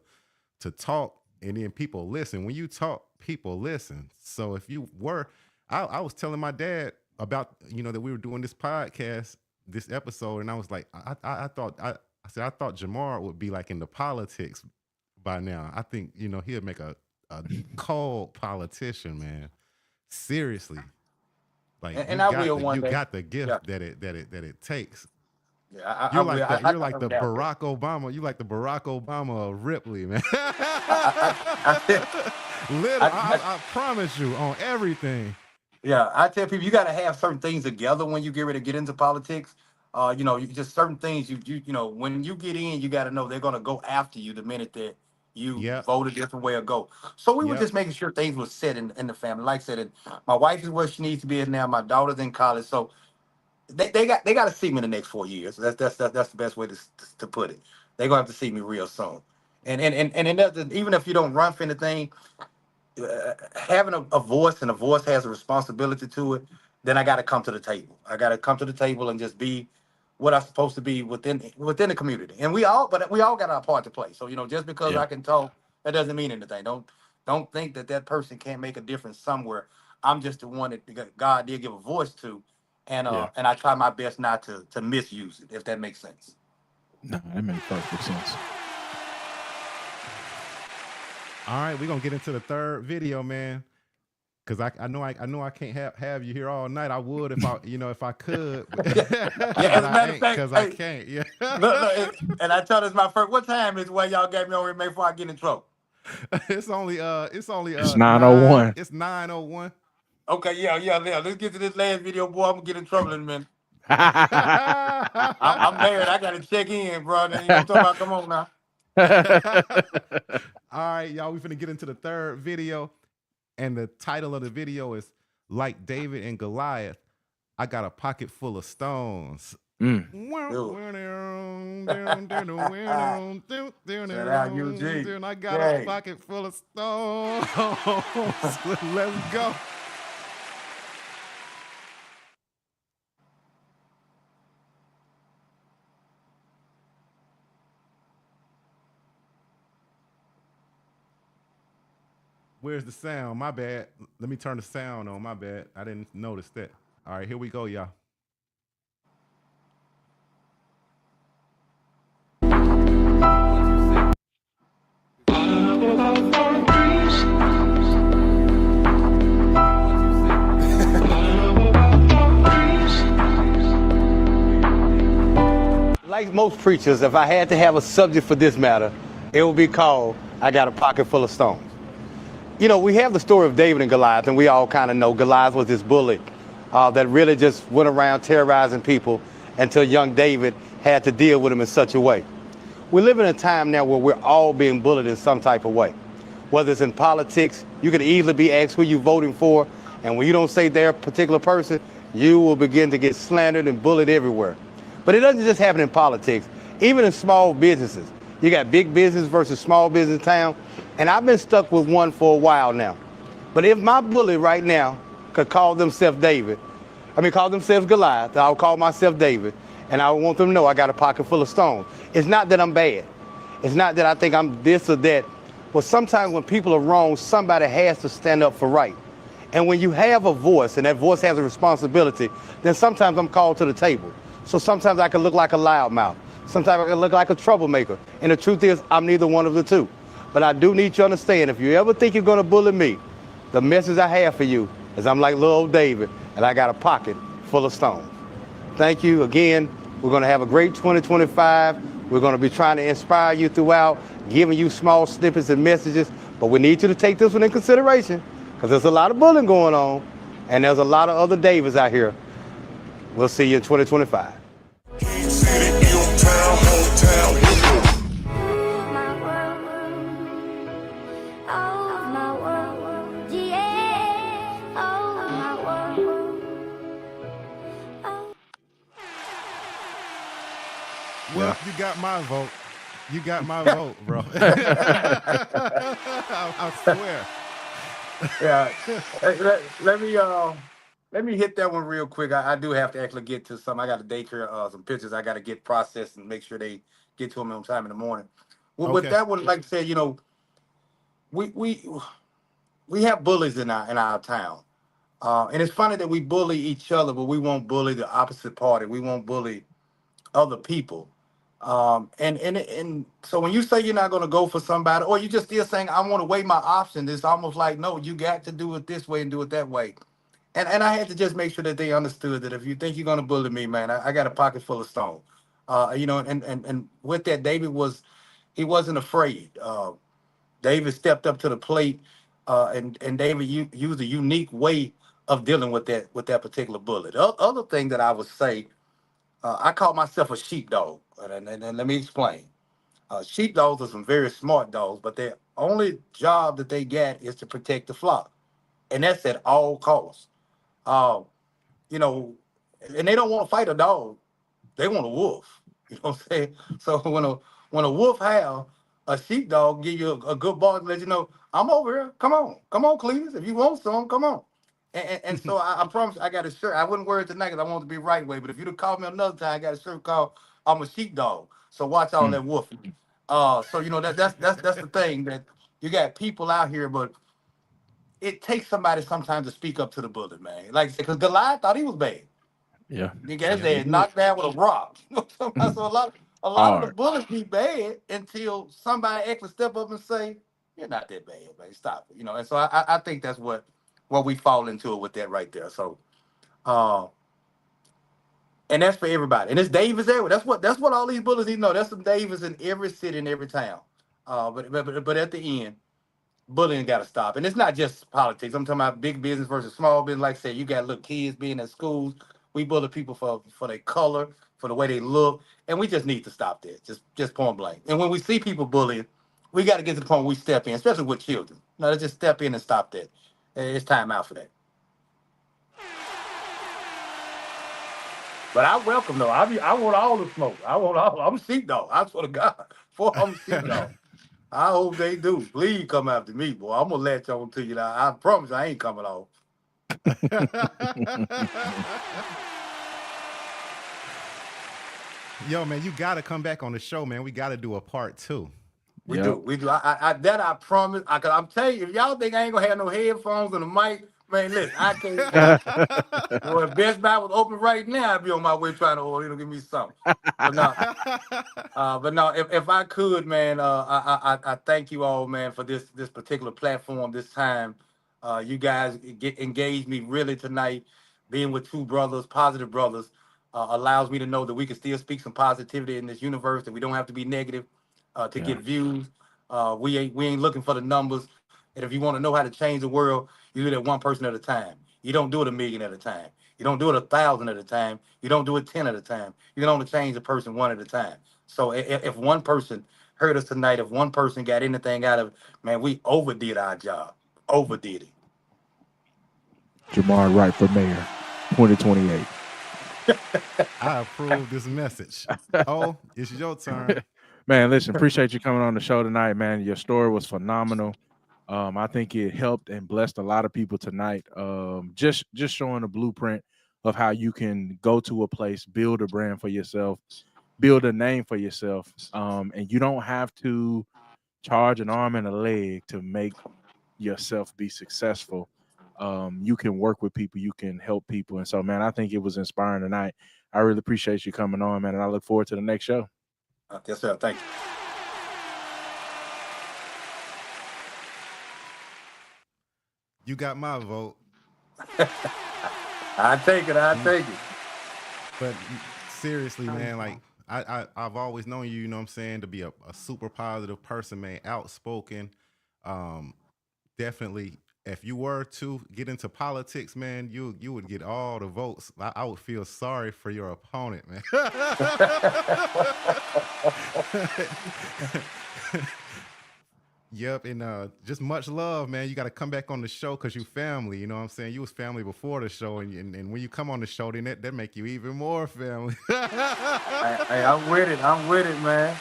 to talk, and then people listen. When you talk, people listen. So if you were, I was telling my dad about that we were doing this podcast, this episode, and I was like, I thought I said I thought Jamar would be like into politics by now. I think he'd make a cold politician, man. Seriously, like and I will one you day. got the Yeah, gift that it takes. yeah, I You're will. like I you're like the doubt it. Barack Obama. You like the Barack Obama of Ripley, man. I, Little, I, I promise you on everything. Yeah, I tell people you got to have certain things together when you get ready to get into politics. You just certain things when you get in, you got to know they're gonna go after you the minute that you Yep, vote a different way or go. So we were yep, just making sure things were set in the family. Like I said, and my wife is where she needs to be at now. My daughter's in college, so they got to see me in the next 4 years. That's the best way to put it. They're gonna have to see me real soon. Even if you don't run for anything, having a voice, and a voice has a responsibility to it, then I got to come to the table. I got to come to the table and just be what I'm supposed to be within the community. And we all got our part to play. So just because Yeah. I can talk, that doesn't mean anything. Don't think that person can't make a difference somewhere. I'm just the one that God did give a voice to, Yeah. and I try my best not to misuse it, if that makes sense. No, that makes perfect sense. All right, we're gonna get into the third video, man. Cause I know I can't have you here all night. I would if I could, but, Yeah, but as a I matter of ain't, fact, cause I hey, can't. Yeah, and I tell this my first. What time is where y'all got me on here before I get in trouble? it's only It's 9:01. It's 9:01. Okay, yeah. Let's get to this last video, boy. I'm gonna get in trouble in a minute. All I'm married. I gotta check in, bro. You know what I'm talking about? Come on now. right, y'all. We finna get into the third video, and the title of the video is "Like David and Goliath." I got a pocket full of stones. Mm. Shout out UG. I got a Yay. pocket full of stones. Let's go. Where's the sound? My bad. Let me turn the sound on. My bad. I didn't notice that. All right, here we go, y'all. Like most preachers, if I had to have a subject for this matter, it would be called "I Got a Pocket Full of Stones." We have the story of David and Goliath, and we all kind of know Goliath was this bully that really just went around terrorizing people until young David had to deal with him in such a way. We live in a time now where we're all being bullied in some type of way. Whether it's in politics, you can easily be asked who you're voting for, and when you don't say their particular person, you will begin to get slandered and bullied everywhere. But it doesn't just happen in politics, even in small businesses. You got big business versus small business town, and I've been stuck with one for a while now. But if my bully right now could call themselves Goliath, I'll call myself David, and I want them to know I got a pocket full of stones. It's not that I'm bad. It's not that I think I'm this or that. But sometimes when people are wrong, somebody has to stand up for right. And when you have a voice, and that voice has a responsibility, then sometimes I'm called to the table. So sometimes I can look like a loudmouth. Sometimes I can look like a troublemaker. And the truth is, I'm neither one of the two. But I do need you to understand, if you ever think you're going to bully me, the message I have for you is I'm like little old David, and I got a pocket full of stones. Thank you again. We're going to have a great 2025. We're going to be trying to inspire you throughout, giving you small snippets and messages. But we need you to take this one in consideration, because there's a lot of bullying going on, and there's a lot of other Davids out here. We'll see you in 2025. Well, you got my vote. You got my vote, bro. I swear. Yeah. Let me hit that one real quick. I do have to actually get to some. I got to daycare some pictures I got to get processed and make sure they get to them on time in the morning. Well, with that one, like I said, we have bullies in our town, and it's funny that we bully each other, but we won't bully the opposite party. We won't bully other people. And so when you say you're not going to go for somebody, or you just still saying I want to weigh my options, it's almost like, no, you got to do it this way and do it that way. And I had to just make sure that they understood that if you think you're going to bully me, man, I got a pocket full of stone. And with that, he wasn't afraid. David stepped up to the plate, and David used a unique way of dealing with that particular bully. The other thing that I would say, I call myself a sheepdog, and let me explain. Sheepdogs are some very smart dogs, but their only job that they get is to protect the flock, and that's at all costs. Uh, you know, and they don't want to fight a dog; they want a wolf. You know what I'm saying? So when a wolf howl, a sheepdog give you a good bark and let you know, I'm over here. Come on, Cletus. If you want some, come on. And so I promise I got a shirt. I wouldn't wear it tonight because I want it to be right way. But if you'd have called me another time, I got a shirt called I'm a sheepdog. So watch all that wolfing. So that's the thing, that you got people out here, but it takes somebody sometimes to speak up to the bully, man. Like I said, because Goliath thought he was bad. Yeah. He got his Yeah, he head did. knocked down with a rock. So a lot of the Hard. bullies be bad until somebody actually step up and say, "You're not that bad, man. Stop it." And so I think that's what we fall into it with that right there. So uh, and that's for everybody. And it's Davis everywhere. That's what all these bullies need to know. There's some Davis in every city and every town. But at the end, bullying got to stop. And it's not just politics. I'm talking about big business versus small business. Like I said, you got little kids being in schools. We bully people for their color, for the way they look, and we just need to stop that. Just point blank. And when we see people bullying, we got to get to the point where we step in, especially with children. No, let's just step in and stop that. It's time out for that. But I welcome though. I want all the smoke. I want all. I'm a sheepdog. I swear to God, I'm a sheepdog. I hope they do. Please come after me, boy. I'm gonna latch on to you. Now. I promise I ain't coming off. Yo, man, you got to come back on the show, man. We got to do a part 2. We do. We do. I promise. I'm telling you, if y'all think I ain't gonna have no headphones and a mic, man, listen, I can't. If Best Buy was open right now, I'd be on my way trying to order. Give me something. But no, if I could, man, I thank you all, man, for this particular platform, this time. You guys engaged me really tonight. Being with two brothers, positive brothers, allows me to know that we can still speak some positivity in this universe. That we don't have to be negative to get views. We ain't looking for the numbers. And if you want to know how to change the world, you do that one person at a time. You don't do it a million at a time. You don't do it 1,000 at a time. You don't do it 10 at a time. You can only change a person one at a time. So if one person heard us tonight, if one person got anything out of it, man, we overdid our job. Overdid it. Jamard Wright for mayor, 2028. I approve this message. Oh, it's your turn. Man, listen, appreciate you coming on the show tonight, man. Your story was phenomenal. I think it helped and blessed a lot of people tonight. Just showing a blueprint of how you can go to a place, build a brand for yourself, build a name for yourself, and you don't have to charge an arm and a leg to make yourself be successful. You can work with people, you can help people, and so, man, I think it was inspiring tonight. I really appreciate you coming on, man, and I look forward to the next show. Yes, sir. Thank you. You got my vote. I take it. I take it. But seriously, man, like I've always known you, you know what I'm saying, to be a super positive person, man, outspoken. Definitely, if you were to get into politics, man, you would get all the votes. I would feel sorry for your opponent, man. Yep, and just much love, man. You got to come back on the show because you family. You know what I'm saying? You was family before the show, and when you come on the show, then that make you even more family. Hey, I'm with it. I'm with it, man.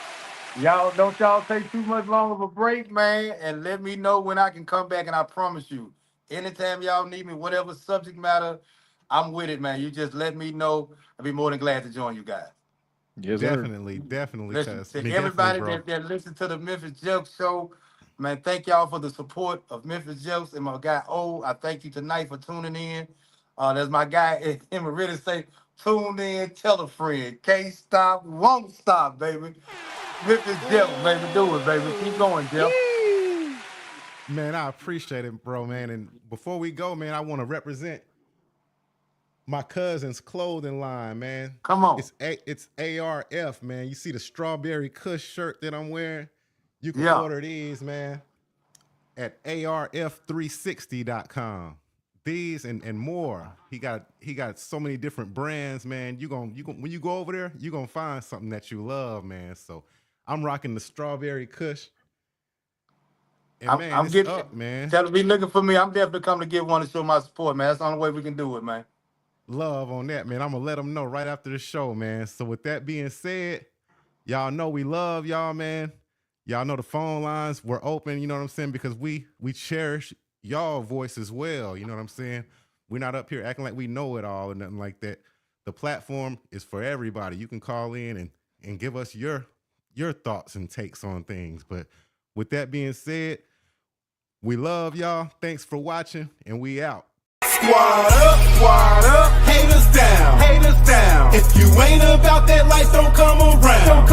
Y'all don't take too much long of a break, man, and let me know when I can come back. And I promise you, anytime y'all need me, whatever subject matter, I'm with it, man. You just let me know. I'll be more than glad to join you guys. Yes, sir. Definitely. Listen, Cuz. to everybody that listens to the Memphis Jelks show, man, thank y'all for the support of Memphis Jelks and my guy O. I thank you tonight for tuning in. That's my guy, him really say, tune in, tell a friend. Can't stop, won't stop, baby. Memphis Jelks, baby, do it, baby. Keep going, Jelks. Man, I appreciate it, bro, man. And before we go, man, I want to represent my cousin's clothing line, man. Come on. It's ARF, man. You see the Strawberry Kush shirt that I'm wearing? You can order these, man, at arf360.com. These and more. He got so many different brands, man. You when you go over there, you're gonna find something that you love, man. So I'm rocking the Strawberry Kush. And I'm getting up, man. Tell them be looking for me. I'm definitely coming to get one to show my support, man. That's the only way we can do it, man. Love on that, man. I'm gonna let them know right after the show, man. So with that being said, y'all know we love y'all, man. Y'all know the phone lines were open, you know what I'm saying? Because we cherish y'all voice as well, you know what I'm saying? We're not up here acting like we know it all or nothing like that. The platform is for everybody. You can call in and give us your thoughts and takes on things. But with that being said, we love y'all. Thanks for watching, and we out. Squad up, haters down. If you ain't about that life, don't come around.